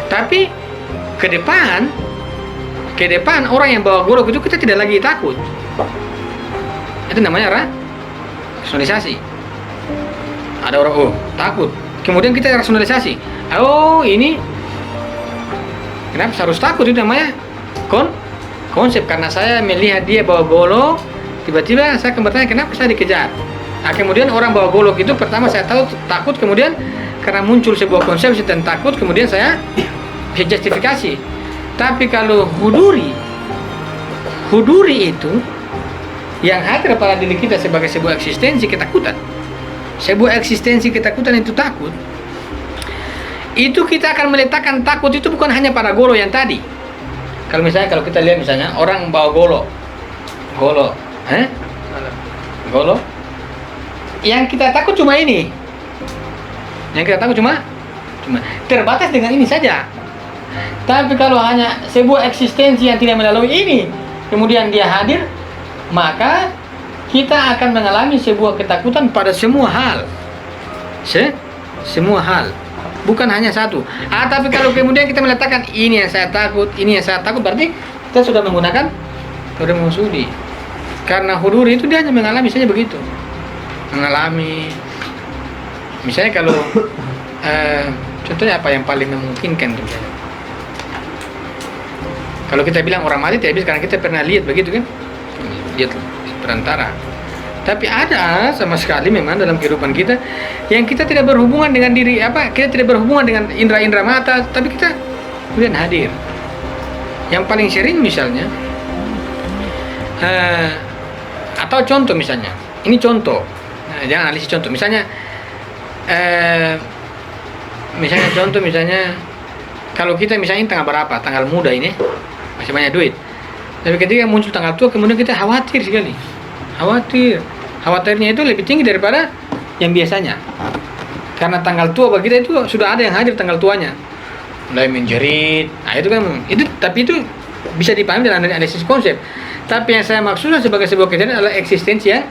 tapi ke depan orang yang bawa golok itu kita tidak lagi takut. Itu namanya rasionalisasi. Ada orang takut, kemudian kita rasionalisasi. Ini kenapa saya harus takut? Itu namanya konsep. Karena saya melihat dia bawa golok, tiba-tiba saya akan bertanya kenapa saya dikejar. Nah, kemudian orang bawa golok itu pertama saya tahu takut, kemudian karena muncul sebuah konsepsi tentang takut, kemudian saya bisa justifikasi. Tapi kalau huduri itu yang hadir pada diri kita sebagai sebuah eksistensi ketakutan. Sebuah eksistensi ketakutan itu takut. Itu kita akan meletakkan takut itu bukan hanya pada golok yang tadi. Kalau kita lihat misalnya orang bawa golok. Yang kita takut cuma ini. Yang kita takut cuma cuma terbatas dengan ini saja. Tapi kalau hanya sebuah eksistensi yang tidak melalui ini, kemudian dia hadir, maka kita akan mengalami sebuah ketakutan pada semua hal. Semua hal, bukan hanya satu. Tapi kalau kemudian kita meletakkan ini yang saya takut, ini yang saya takut, berarti kita sudah menggunakan teori mausudi. Karena huduri itu dia hanya mengalami saja begitu. Mengalami, misalnya kalau contohnya apa yang paling memungkinkan tuh? Kalau kita bilang orang mati tidak bisa, karena kita pernah lihat begitu kan, lihat perantara. Tapi ada sama sekali memang dalam kehidupan kita yang kita tidak berhubungan dengan diri kita tidak berhubungan dengan indera-indera mata, tapi kita kemudian hadir. Yang paling sering misalnya, atau contoh misalnya, ini contoh, jangan analisis contoh. Misalnya contoh misalnya, kalau kita misalnya tanggal berapa, tanggal muda ini masih banyak duit, tapi ketika muncul tanggal tua kemudian kita khawatir sekali, khawatirnya itu lebih tinggi daripada yang biasanya, karena tanggal tua bagi kita itu sudah ada yang hadir tanggal tuanya, mulai menjerit. Nah itu kan, tapi itu bisa dipahami dalam analisis konsep. Tapi yang saya maksudkan sebagai sebuah kejadian adalah eksistensi yang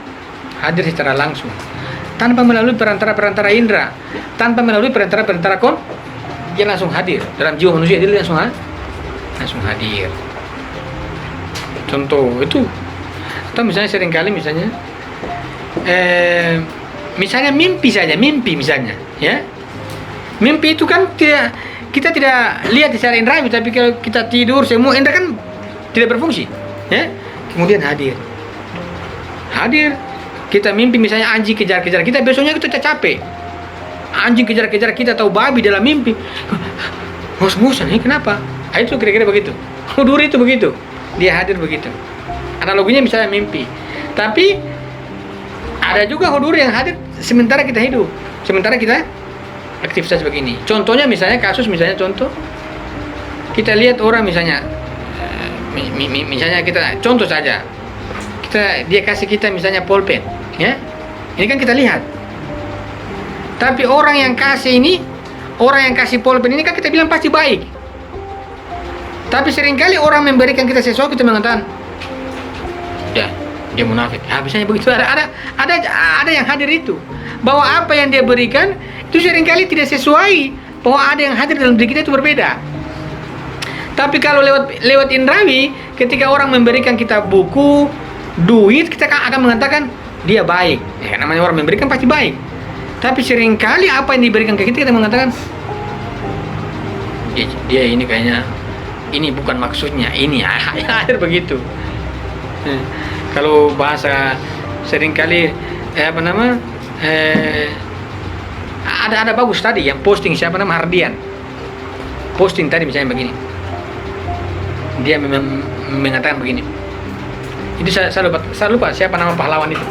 hadir secara langsung, tanpa melalui perantara-perantara indera, tanpa melalui perantara-perantara dia langsung hadir dalam jiwa manusia, dia langsung hadir. Contoh itu, atau misalnya seringkali misalnya mimpi saja, misalnya ya, mimpi itu kan kita tidak lihat secara indrawi, tapi kalau kita tidur semua indera kan tidak berfungsi ya, kemudian hadir, kita mimpi misalnya anjing kejar-kejar kita, besoknya kita capek, anjing kejar-kejar kita atau babi dalam mimpi, ngos-ngosan, ini kenapa? Itu kira-kira begitu. Huduri itu begitu, dia hadir begitu. Analoginya misalnya mimpi. Tapi ada juga huduri yang hadir sementara kita hidup, sementara kita aktivitas begini. Contohnya misalnya contoh kita lihat orang misalnya, misalnya kita contoh saja, dia kasih kita misalnya pulpen, ya, ini kan kita lihat. Tapi orang yang kasih pulpen ini kan kita bilang pasti baik. Tapi seringkali orang memberikan kita sesuatu, kita mengatakan, dia munafik. Biasanya begitu. Ada yang hadir itu, bahwa apa yang dia berikan itu seringkali tidak sesuai, bahwa ada yang hadir dalam diri kita itu berbeda. Tapi kalau lewat indrawi, ketika orang memberikan kita buku, duit, kita akan mengatakan dia baik. Ya, namanya orang memberikan pasti baik. Tapi seringkali apa yang diberikan ke kita mengatakan, dia ini kayaknya, ini bukan maksudnya, ini hadir begitu. Kalau bahasa seringkali ada bagus tadi yang posting Hardian posting tadi misalnya begini, dia mengatakan begini. Itu saya lupa siapa nama pahlawan itu,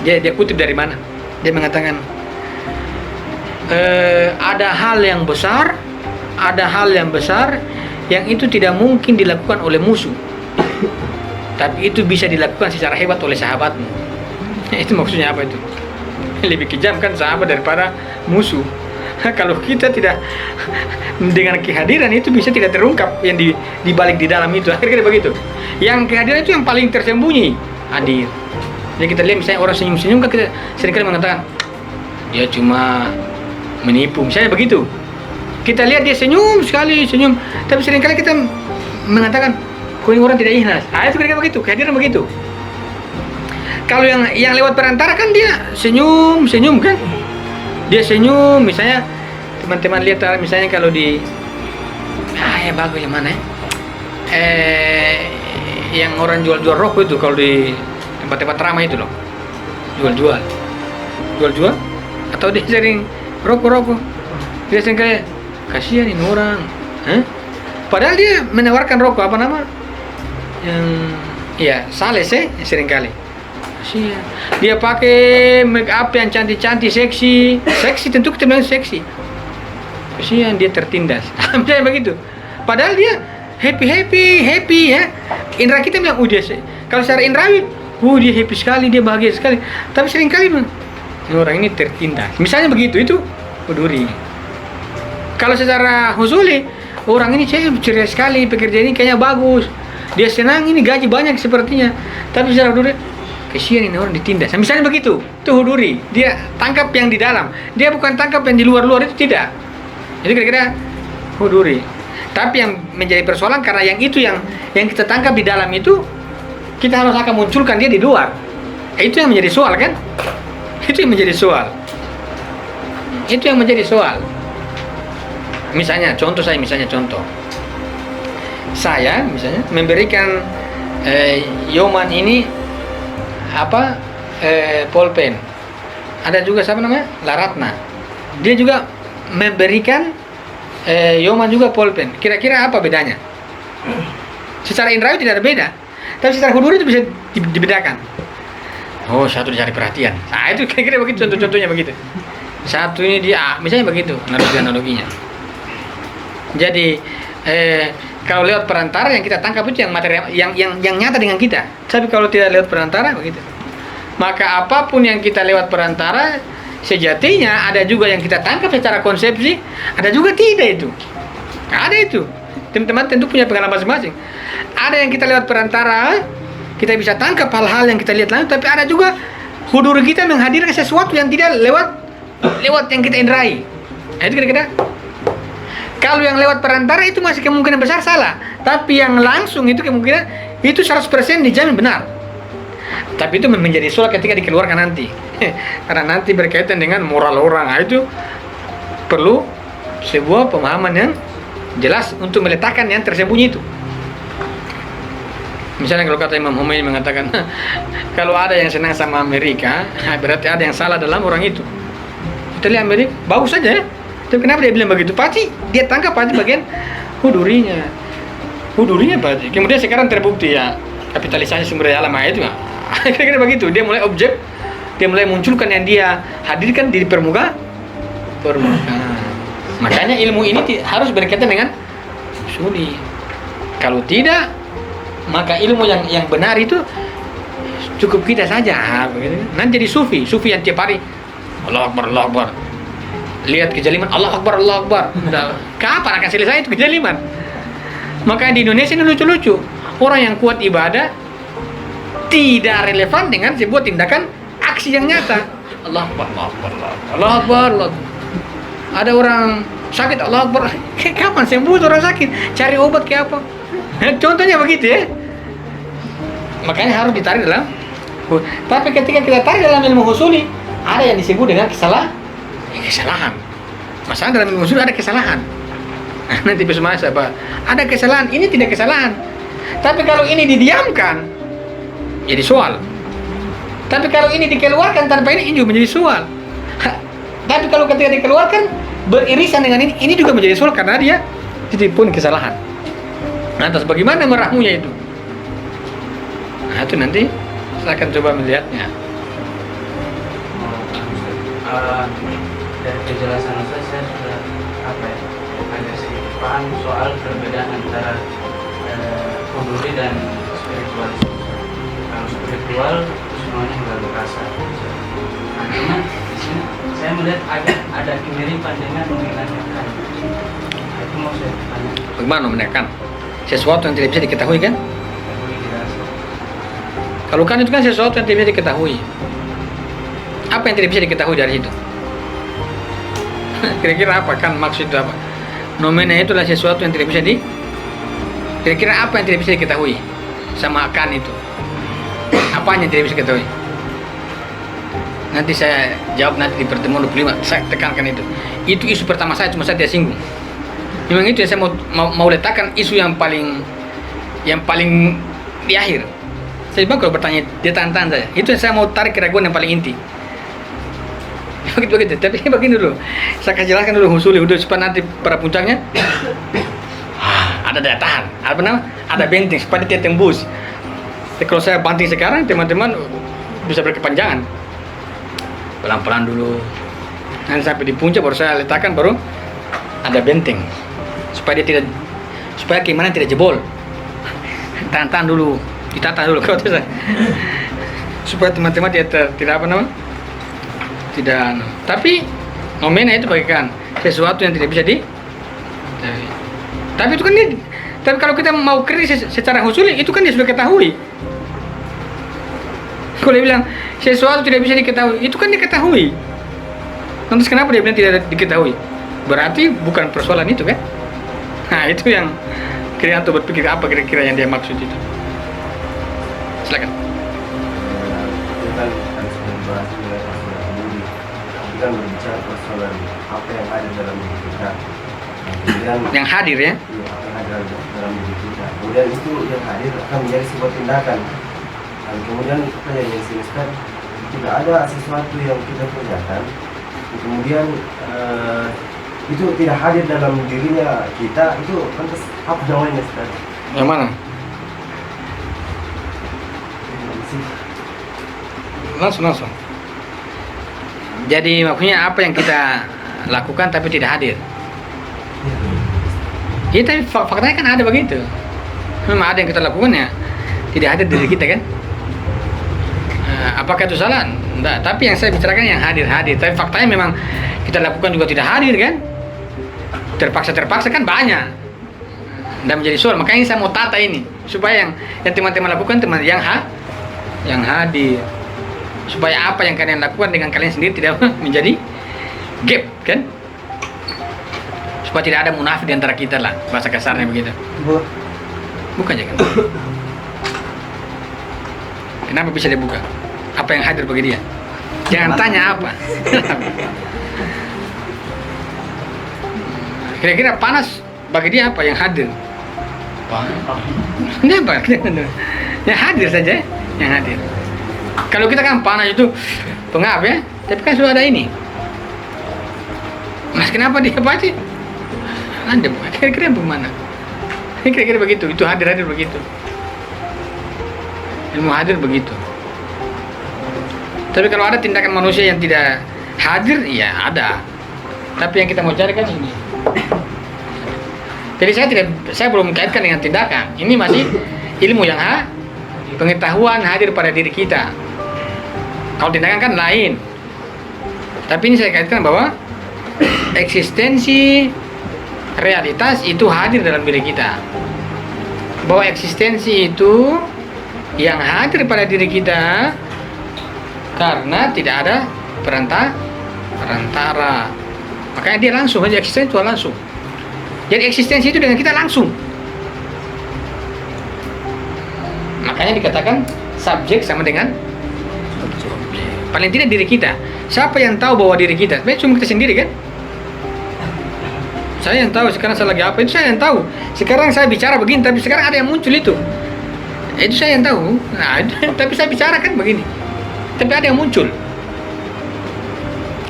dia kutip dari mana, dia mengatakan ada hal yang besar yang itu tidak mungkin dilakukan oleh musuh, tapi itu bisa dilakukan secara hebat oleh sahabatmu. Itu maksudnya apa itu? Lebih kejam kan sahabat daripada musuh. Kalau kita tidak dengan kehadiran itu bisa tidak terungkap yang dibalik di dalam itu. Akhirnya begitu. Yang kehadiran itu yang paling tersembunyi hadir. Jadi kita lihat misalnya orang senyum-senyum kan kita seringkali mengatakan dia cuma menipu, misalnya begitu. Kita lihat dia senyum sekali, tapi seringkali kita mengatakan, kok ini orang tidak ikhlas. Itu kira-kira begitu, kehadiran begitu. Kalau yang lewat perantara kan dia senyum kan, dia senyum. Misalnya teman-teman lihat misalnya kalau di bagus yang mana yang orang jual rokok itu, kalau di tempat-tempat ramai itu loh, jual atau dia sering rokok, dia sering kayak kasihan ini orang, padahal dia menawarkan rokok yang sales seringkali. Kasihan dia pakai make up yang cantik-cantik, seksi tentu kita bilang seksi. Kasihan dia tertindas. Misalnya begitu. Padahal dia happy ya. Indra kita bilang, dia kalau secara indrawi, dia happy sekali, dia bahagia sekali. Tapi seringkali orang ini tertindas. Misalnya begitu, itu huduri. Kalau secara husuli, orang ini saya ceria sekali, pekerja ini kayaknya bagus, dia senang, ini gaji banyak sepertinya. Tapi secara huduri, kesian ini orang ditindas. Misalnya begitu, itu huduri. Dia tangkap yang di dalam, dia bukan tangkap yang di luar-luar, itu tidak. Jadi kira-kira huduri. Tapi yang menjadi persoalan karena yang itu yang kita tangkap di dalam itu, kita harus akan munculkan dia di luar. Itu yang menjadi soal kan? Itu yang menjadi soal. Itu yang menjadi soal. Misalnya contoh, saya misalnya memberikan Yoman ini apa pulpen. Ada juga siapa namanya? Laratna. Dia juga memberikan Yoman juga pulpen. Kira-kira apa bedanya? Secara indrawi tidak ada beda, tapi secara huduri itu bisa dibedakan. Oh, satu dicari perhatian. Nah, itu kira-kira begitu, contoh-contohnya begitu. Satu ini dia, misalnya begitu analoginya. Jadi kalau lewat perantara yang kita tangkap itu yang materi yang nyata dengan kita. Tapi kalau tidak lewat perantara begitu. Maka apapun yang kita lewat perantara, sejatinya ada juga yang kita tangkap secara konsepsi, ada juga tidak itu. Ada itu. Teman-teman tentu punya pengalaman masing-masing. Ada yang kita lewat perantara, kita bisa tangkap hal-hal yang kita lihat langsung, tapi ada juga hudur kita menghadirkan sesuatu yang tidak lewat yang kita indrai. Nah, itu kira-kira. Kalau yang lewat perantara itu masih kemungkinan besar salah, tapi yang langsung itu kemungkinan itu 100% dijamin benar. Tapi itu menjadi soal ketika dikeluarkan nanti. Karena nanti berkaitan dengan moral orang. Nah, itu perlu sebuah pemahaman yang jelas untuk meletakkan yang tersembunyi itu. Misalnya kalau kata Imam Khomeini mengatakan kalau ada yang senang sama Amerika, berarti ada yang salah dalam orang itu. Kita lihat Amerika bagus saja ya, tapi kenapa dia bilang begitu? Pasti dia tangkap pasti bagian hudurinya pasti. Kemudian sekarang terbukti ya kapitalisasi sumber daya alam itu nggak? Kira-kira begitu. Dia mulai objek, dia mulai munculkan yang dia hadirkan di permukaan. Makanya ilmu ini harus berkaitan dengan usuli. Kalau tidak, maka ilmu yang benar itu cukup kita saja. Nanti jadi sufi yang tiap hari Allah Akbar. Lihat kezaliman, Allah Akbar. Kapan akan selesai itu kezaliman? Maka di Indonesia ini lucu-lucu. Orang yang kuat ibadah tidak relevan dengan sebuah tindakan aksi yang nyata. Allah Akbar. Ada orang sakit, Allah Akbar. Kapan sembuh orang sakit? Cari obat kayak apa? Contohnya begitu ya. Makanya harus ditarik dalam. Tapi ketika kita tarik dalam ilmu husuli, ada yang disebut dengan kesalahan. Masalah dalam ilmu husuli ada kesalahan. Nanti bersama apa? Ada kesalahan. Ini tidak kesalahan. Tapi kalau ini didiamkan, jadi soal. Tapi kalau ini dikeluarkan tanpa ini juga menjadi soal. Tapi kalau ketika dikeluarkan beririsan dengan ini juga menjadi soal karena dia titik pun kesalahan. Lantas bagaimana meramunya itu? Nah, itu nanti saya akan coba melihatnya. Dari penjelasan saya sudah agak sedikit paham soal perbedaan antara huduri dan spiritualisme. Kalau spiritual semuanya melalui rasa. Artinya di sini saya melihat ada kemiripan dengan menekan. Itu mau saya tanya. Bagaimana menekan? Sesuatu yang tidak bisa diketahui kan? Kalau kan itu kan sesuatu yang tidak bisa diketahui. Apa yang tidak bisa diketahui dari itu? Kira-kira apa kan maksud itu apa? Nomena itulah sesuatu yang tidak bisa kira-kira apa yang tidak bisa diketahui sama kan itu? Apa yang tidak bisa diketahui? Nanti saya jawab nanti di pertemuan 25. Saya tekankan itu. Itu isu pertama saya, cuma saya tidak singgung. Memang itu yang saya mau letakkan isu yang paling di akhir. Saya bilang kalau bertanya dia tahan saya. Itu yang saya mau tarik keraguan yang paling inti. Begitu. Tapi begini dulu. Saya akan jelaskan dulu husuli udah supaya nanti pada puncaknya ada daya tahan. Ada benteng supaya dia tembus. Jadi kalau saya banting sekarang teman-teman bisa berkepanjangan. Pelan-pelan dulu. Nanti sampai di puncak baru saya letakkan baru ada benteng. Supaya gimana tidak jebol. Tahan dulu. Ditata dulu kalau tidak. Supaya teman-teman tidak tidak. Tapi nomena itu bagaikan sesuatu yang tidak bisa Tapi itu kan dia, tapi kalau kita mau kritis secara husuli, itu kan dia sudah ketahui. Kalau dia bilang sesuatu tidak bisa diketahui, itu kan diketahui. Lantas kenapa dia bilang tidak diketahui? Berarti bukan persoalan itu kan? Nah itu yang Krianto berpikir apa kira-kira yang dia maksud itu. Silakan. Kita harus membahas mengenai persoalan budi. Kita berbicara persoalan apa yang ada dalam diri kita. Kemudian Yang hadir ya? apa yang ada dalam diri kita. Kemudian itu yang hadir akan menjadi sebuah tindakan. Dan kemudian pertanyaan yang sinister, tidak ada sesuatu yang kita kerjakan, kemudian itu tidak hadir dalam dirinya kita, itu pantas apa namanya Ustaz? Yang mana? Langsung. Jadi maksudnya apa yang kita lakukan tapi tidak hadir. Ya, tapi faktanya kan ada begitu. Memang ada yang kita lakukan ya tidak hadir diri kita kan. Apakah itu salah? Enggak. Tapi yang saya bicarakan yang hadir. Tapi faktanya memang kita lakukan juga tidak hadir kan. Terpaksa kan banyak. Dan menjadi soal. Makanya saya mau tata ini supaya yang teman-teman lakukan yang hadir. Supaya apa yang kalian lakukan dengan kalian sendiri tidak menjadi gap kan. Supaya tidak ada munafik di antara kita lah, bahasa kasarnya begitu. Bukan jangan. Kenapa bisa dibuka? Apa yang hadir bagi dia? Jangan tanya apa. Kira-kira panas bagi dia apa yang hadir? Kenapa? Yang hadir saja, yang hadir. Kalau kita kan panas itu pengap ya, tapi kan sudah ada ini. Mas kenapa dia pasti? Anda kira-kira bagaimana? Kira-kira begitu, itu hadir begitu. Ilmu hadir begitu. Tapi kalau ada tindakan manusia yang tidak hadir, ya ada. Tapi yang kita mau cari kan ini. Jadi saya belum kaitkan dengan tindakan. Ini masih ilmu yang pengetahuan hadir pada diri kita. Kalau tindakan kan lain. Tapi ini saya kaitkan bahwa eksistensi realitas itu hadir dalam diri kita. Bahwa eksistensi itu yang hadir pada diri kita karena tidak ada perantara. Makanya dia langsung aja, eksistensi itu langsung. Jadi eksistensi itu dengan kita langsung. Makanya dikatakan subjek sama dengan objek. Paling tidak diri kita. Siapa yang tahu bahwa diri kita? Sebenarnya cuma kita sendiri kan? Saya yang tahu sekarang saya lagi apa, itu saya yang tahu. Sekarang saya bicara begini, tapi sekarang ada yang muncul itu. Itu saya yang tahu. Nah, tapi saya bicara kan begini. Tapi ada yang muncul.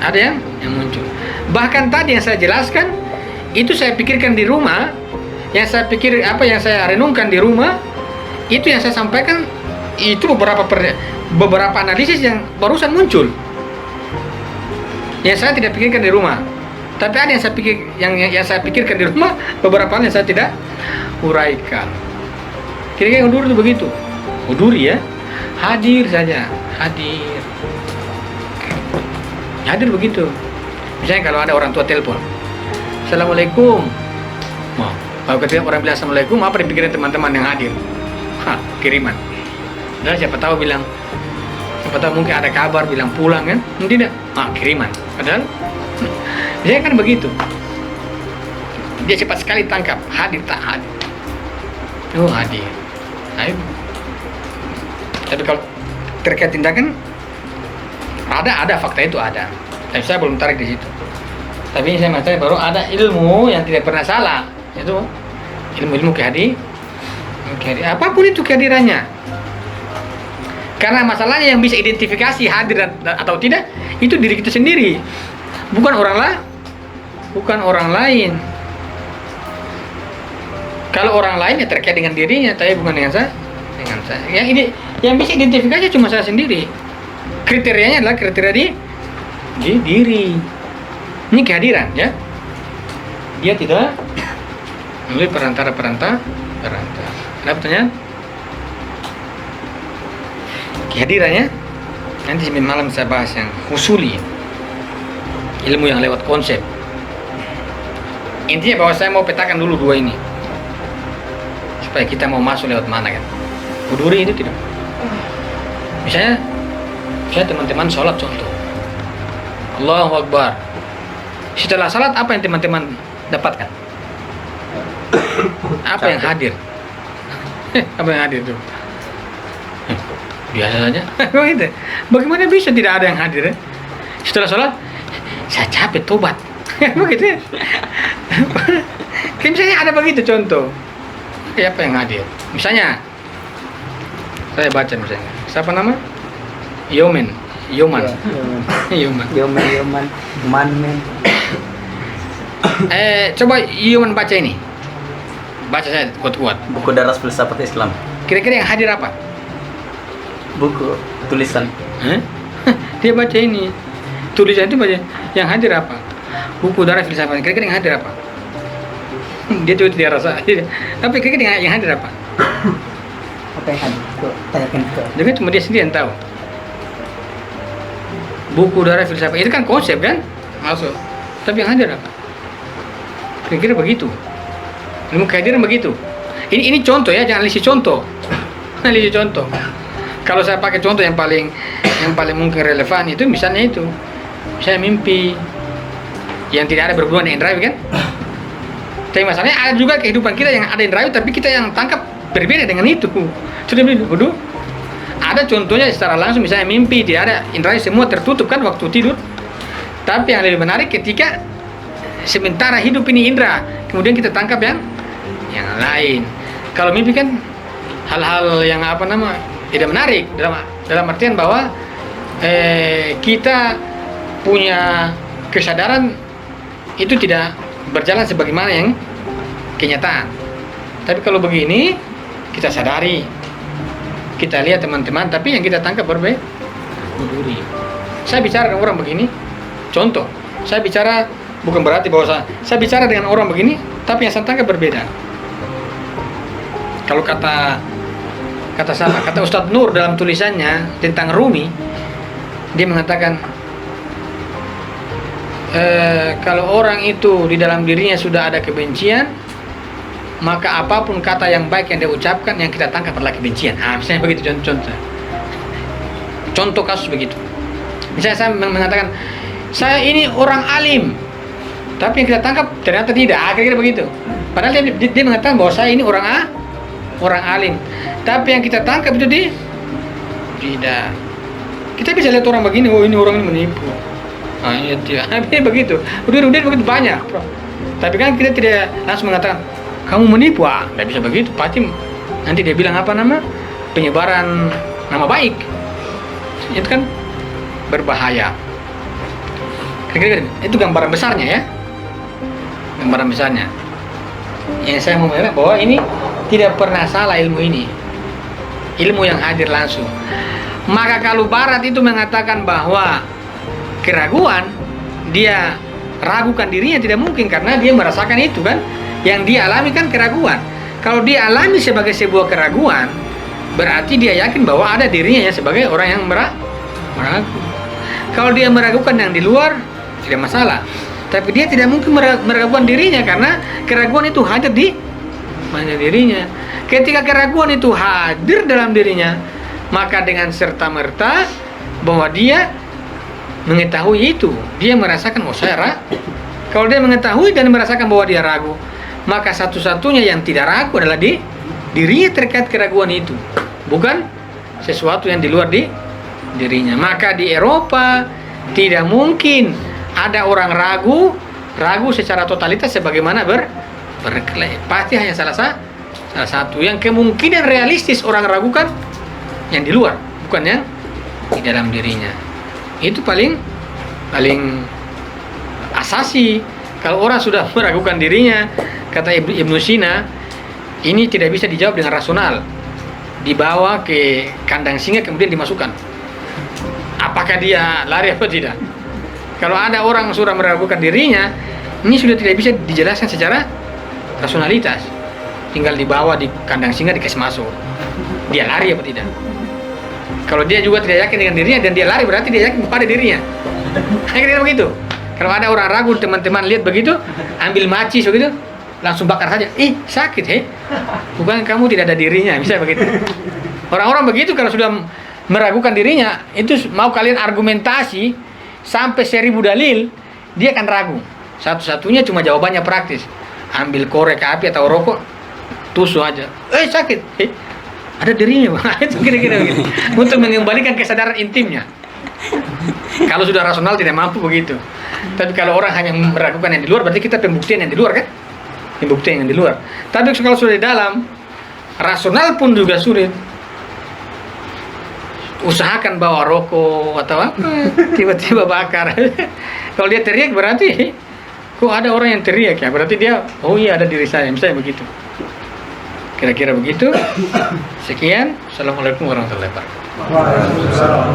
Ada yang muncul. Bahkan tadi yang saya jelaskan, itu saya pikirkan di rumah, yang saya pikir yang saya renungkan di rumah, itu yang saya sampaikan, itu beberapa analisis yang barusan muncul. Yang saya tidak pikirkan di rumah. Tapi ada yang saya pikirkan di rumah, beberapa hal yang saya tidak uraikan. Kira-kira udur itu begitu. Uduri ya, hadir saja, hadir begitu. Misalnya kalau ada orang tua telepon, Assalamualaikum. Kalau ketika orang bilang Assalamualaikum, apa dipikirin teman-teman yang hadir? Kiriman. Dan siapa tahu mungkin ada kabar bilang pulang kan? Tidak, kiriman. Padahal dia kan begitu. Dia cepat sekali tangkap, hadir tak hadir. Oh hadir. Ayo. Tapi kalau terkait tindakan, ada fakta itu ada. Tapi saya belum tarik di situ. Tapi ini saya maksudnya baru ada ilmu yang tidak pernah salah. Itu ilmu kehadiran. Apapun itu kehadirannya. Karena masalahnya yang bisa identifikasi hadir atau tidak itu diri kita sendiri, bukan orang lain. Kalau orang lain ya terkait dengan dirinya, tapi bukan dengan saya. Yang bisa identifikasi cuma saya sendiri. Kriterianya adalah kriteria di diri. Ini kehadiran ya. Dia tidak melalui perantara. Ada pertanyaan? Kehadirannya nanti malam saya bahas yang husuli, ilmu yang lewat konsep. Intinya bahwa saya mau petakan dulu dua ini supaya kita mau masuk lewat mana kan. Kuduri itu tidak. Misalnya saya teman-teman sholat contoh, Allahu Akbar. Setelah salat apa yang teman-teman dapatkan? Apa yang hadir? Apa yang hadir itu? Biasa saja. Begitu. Bagaimana bisa tidak ada yang hadir? Setelah sholat, saya capek tobat. Begitu. Misalnya ada begitu contoh. Apa yang hadir? Misalnya, saya baca misalnya. Siapa nama? Yoman. Coba Yoman baca ini. Baca saya kuat-kuat. Buku Daras Filsafat Islam. Kira-kira yang hadir apa? Buku tulisan. Dia baca ini. Tulisan itu baca. Yang hadir apa? Buku Daras Filsafat. Kira-kira yang hadir apa? Dia juga tidak rasa. Tapi kira-kira yang hadir apa? Apa yang hadir? Tanyakan ke. Jadi cuma dia sendiri yang tahu. Buku Daras Filsafat itu kan konsep kan? Masuk. Tapi yang hadir apa? Kira-kira begitu. Ilmu kehadiran begitu. Ini contoh ya, jangan lisi contoh. Lisi contoh. Kalau saya pakai contoh yang paling mungkin relevan itu misalnya itu. Saya mimpi yang tidak ada berhubungan dengan indrawi kan? Tapi masalahnya ada juga kehidupan kita yang ada indrawi tapi kita yang tangkap berbeda dengan itu. Sudah begitu. Ada contohnya secara langsung misalnya mimpi tidak ada indrawi semua tertutup kan waktu tidur. Tapi yang lebih menarik ketika sementara hidup ini indra, kemudian kita tangkap yang lain. Kalau mimpi kan hal-hal yang tidak menarik dalam artian bahwa kita punya kesadaran itu tidak berjalan sebagaimana yang kenyataan. Tapi kalau begini kita sadari, kita lihat teman-teman, tapi yang kita tangkap berbeda. Saya bicara dengan orang begini, contoh, saya bicara bukan berarti bahwa saya bicara dengan orang begini, tapi yang saya tangkap berbeda. Kalau kata Ustadz Nur dalam tulisannya tentang Rumi, dia mengatakan kalau orang itu di dalam dirinya sudah ada kebencian, maka apapun kata yang baik yang dia ucapkan yang kita tangkap adalah kebencian. Misalnya begitu contoh kasus begitu. Misalnya saya mengatakan saya ini orang alim, tapi yang kita tangkap ternyata tidak. Kira-kira begitu. Padahal dia mengatakan bahwa saya ini orang alim, tapi yang kita tangkap itu tidak. Kita bisa lihat orang begini, oh ini orang ini menipu. Iya, begitu. Udah begitu banyak. Tapi kan kita tidak langsung mengatakan kamu menipu, nggak bisa begitu. Pasti nanti dia bilang penyebaran nama baik. Itu kan berbahaya. Kira-kira itu gambaran besarnya ya. Gambaran besarnya. Yang saya mau bilang bahwa ini tidak pernah salah ilmu ini. Ilmu yang hadir langsung. Maka kalau Barat itu mengatakan bahwa keraguan, dia ragukan dirinya tidak mungkin karena dia merasakan itu kan. Yang dia alami kan keraguan. Kalau dia alami sebagai sebuah keraguan, berarti dia yakin bahwa ada dirinya ya sebagai orang yang meragu. Kalau dia meragukan yang di luar, tidak masalah. Tapi dia tidak mungkin meragukan dirinya karena keraguan itu hadir di mana dirinya. Ketika keraguan itu hadir dalam dirinya, maka dengan serta-merta bahwa dia mengetahui itu, dia merasakan saya ragu. Kalau dia mengetahui dan merasakan bahwa dia ragu, maka satu-satunya yang tidak ragu adalah dirinya terkait keraguan itu, bukan sesuatu yang di luar dirinya. Maka di Eropa tidak mungkin ada orang ragu secara totalitas sebagaimana berkelahi. Pasti hanya salah satu yang kemungkinan realistis orang ragukan yang di luar, bukan yang di dalam dirinya. Itu paling asasi. Kalau orang sudah meragukan dirinya, kata Ibnu Sina, ini tidak bisa dijawab dengan rasional. Dibawa ke kandang singa kemudian dimasukkan. Apakah dia lari atau tidak? Kalau ada orang sudah meragukan dirinya, ini sudah tidak bisa dijelaskan secara rasionalitas. Tinggal dibawa di kandang singa dikasih masuk. Dia lari atau tidak? Kalau dia juga tidak yakin dengan dirinya dan dia lari, berarti dia yakin pada dirinya. Kira-kira begitu. Kalau ada orang ragu, teman-teman lihat begitu, ambil macis begitu, langsung bakar saja. Sakit, bukan kamu tidak ada dirinya, bisa begitu. Orang-orang begitu kalau sudah meragukan dirinya, itu mau kalian argumentasi sampai 1000 dalil, dia akan ragu. Satu-satunya cuma jawabannya praktis. Ambil korek api atau rokok, tusuk aja. Sakit. Ada dirinya, Bang. Itu kira-kira begitu. Untuk mengembalikan kesadaran intimnya. Kalau sudah rasional tidak mampu begitu. Tapi kalau orang hanya meragukan yang di luar, berarti kita pembuktian yang di luar kan? Pembuktian yang di luar. Tapi kalau sudah di dalam, rasional pun juga sulit. Usahakan bawa rokok atau apa, tiba-tiba bakar. Kalau dia teriak berarti, kok ada orang yang teriak ya? Berarti dia, oh iya ada diri saya, misalnya begitu. Kira-kira begitu. Sekian. Assalamualaikum warahmatullahi wabarakatuh. Waalaikumsalam.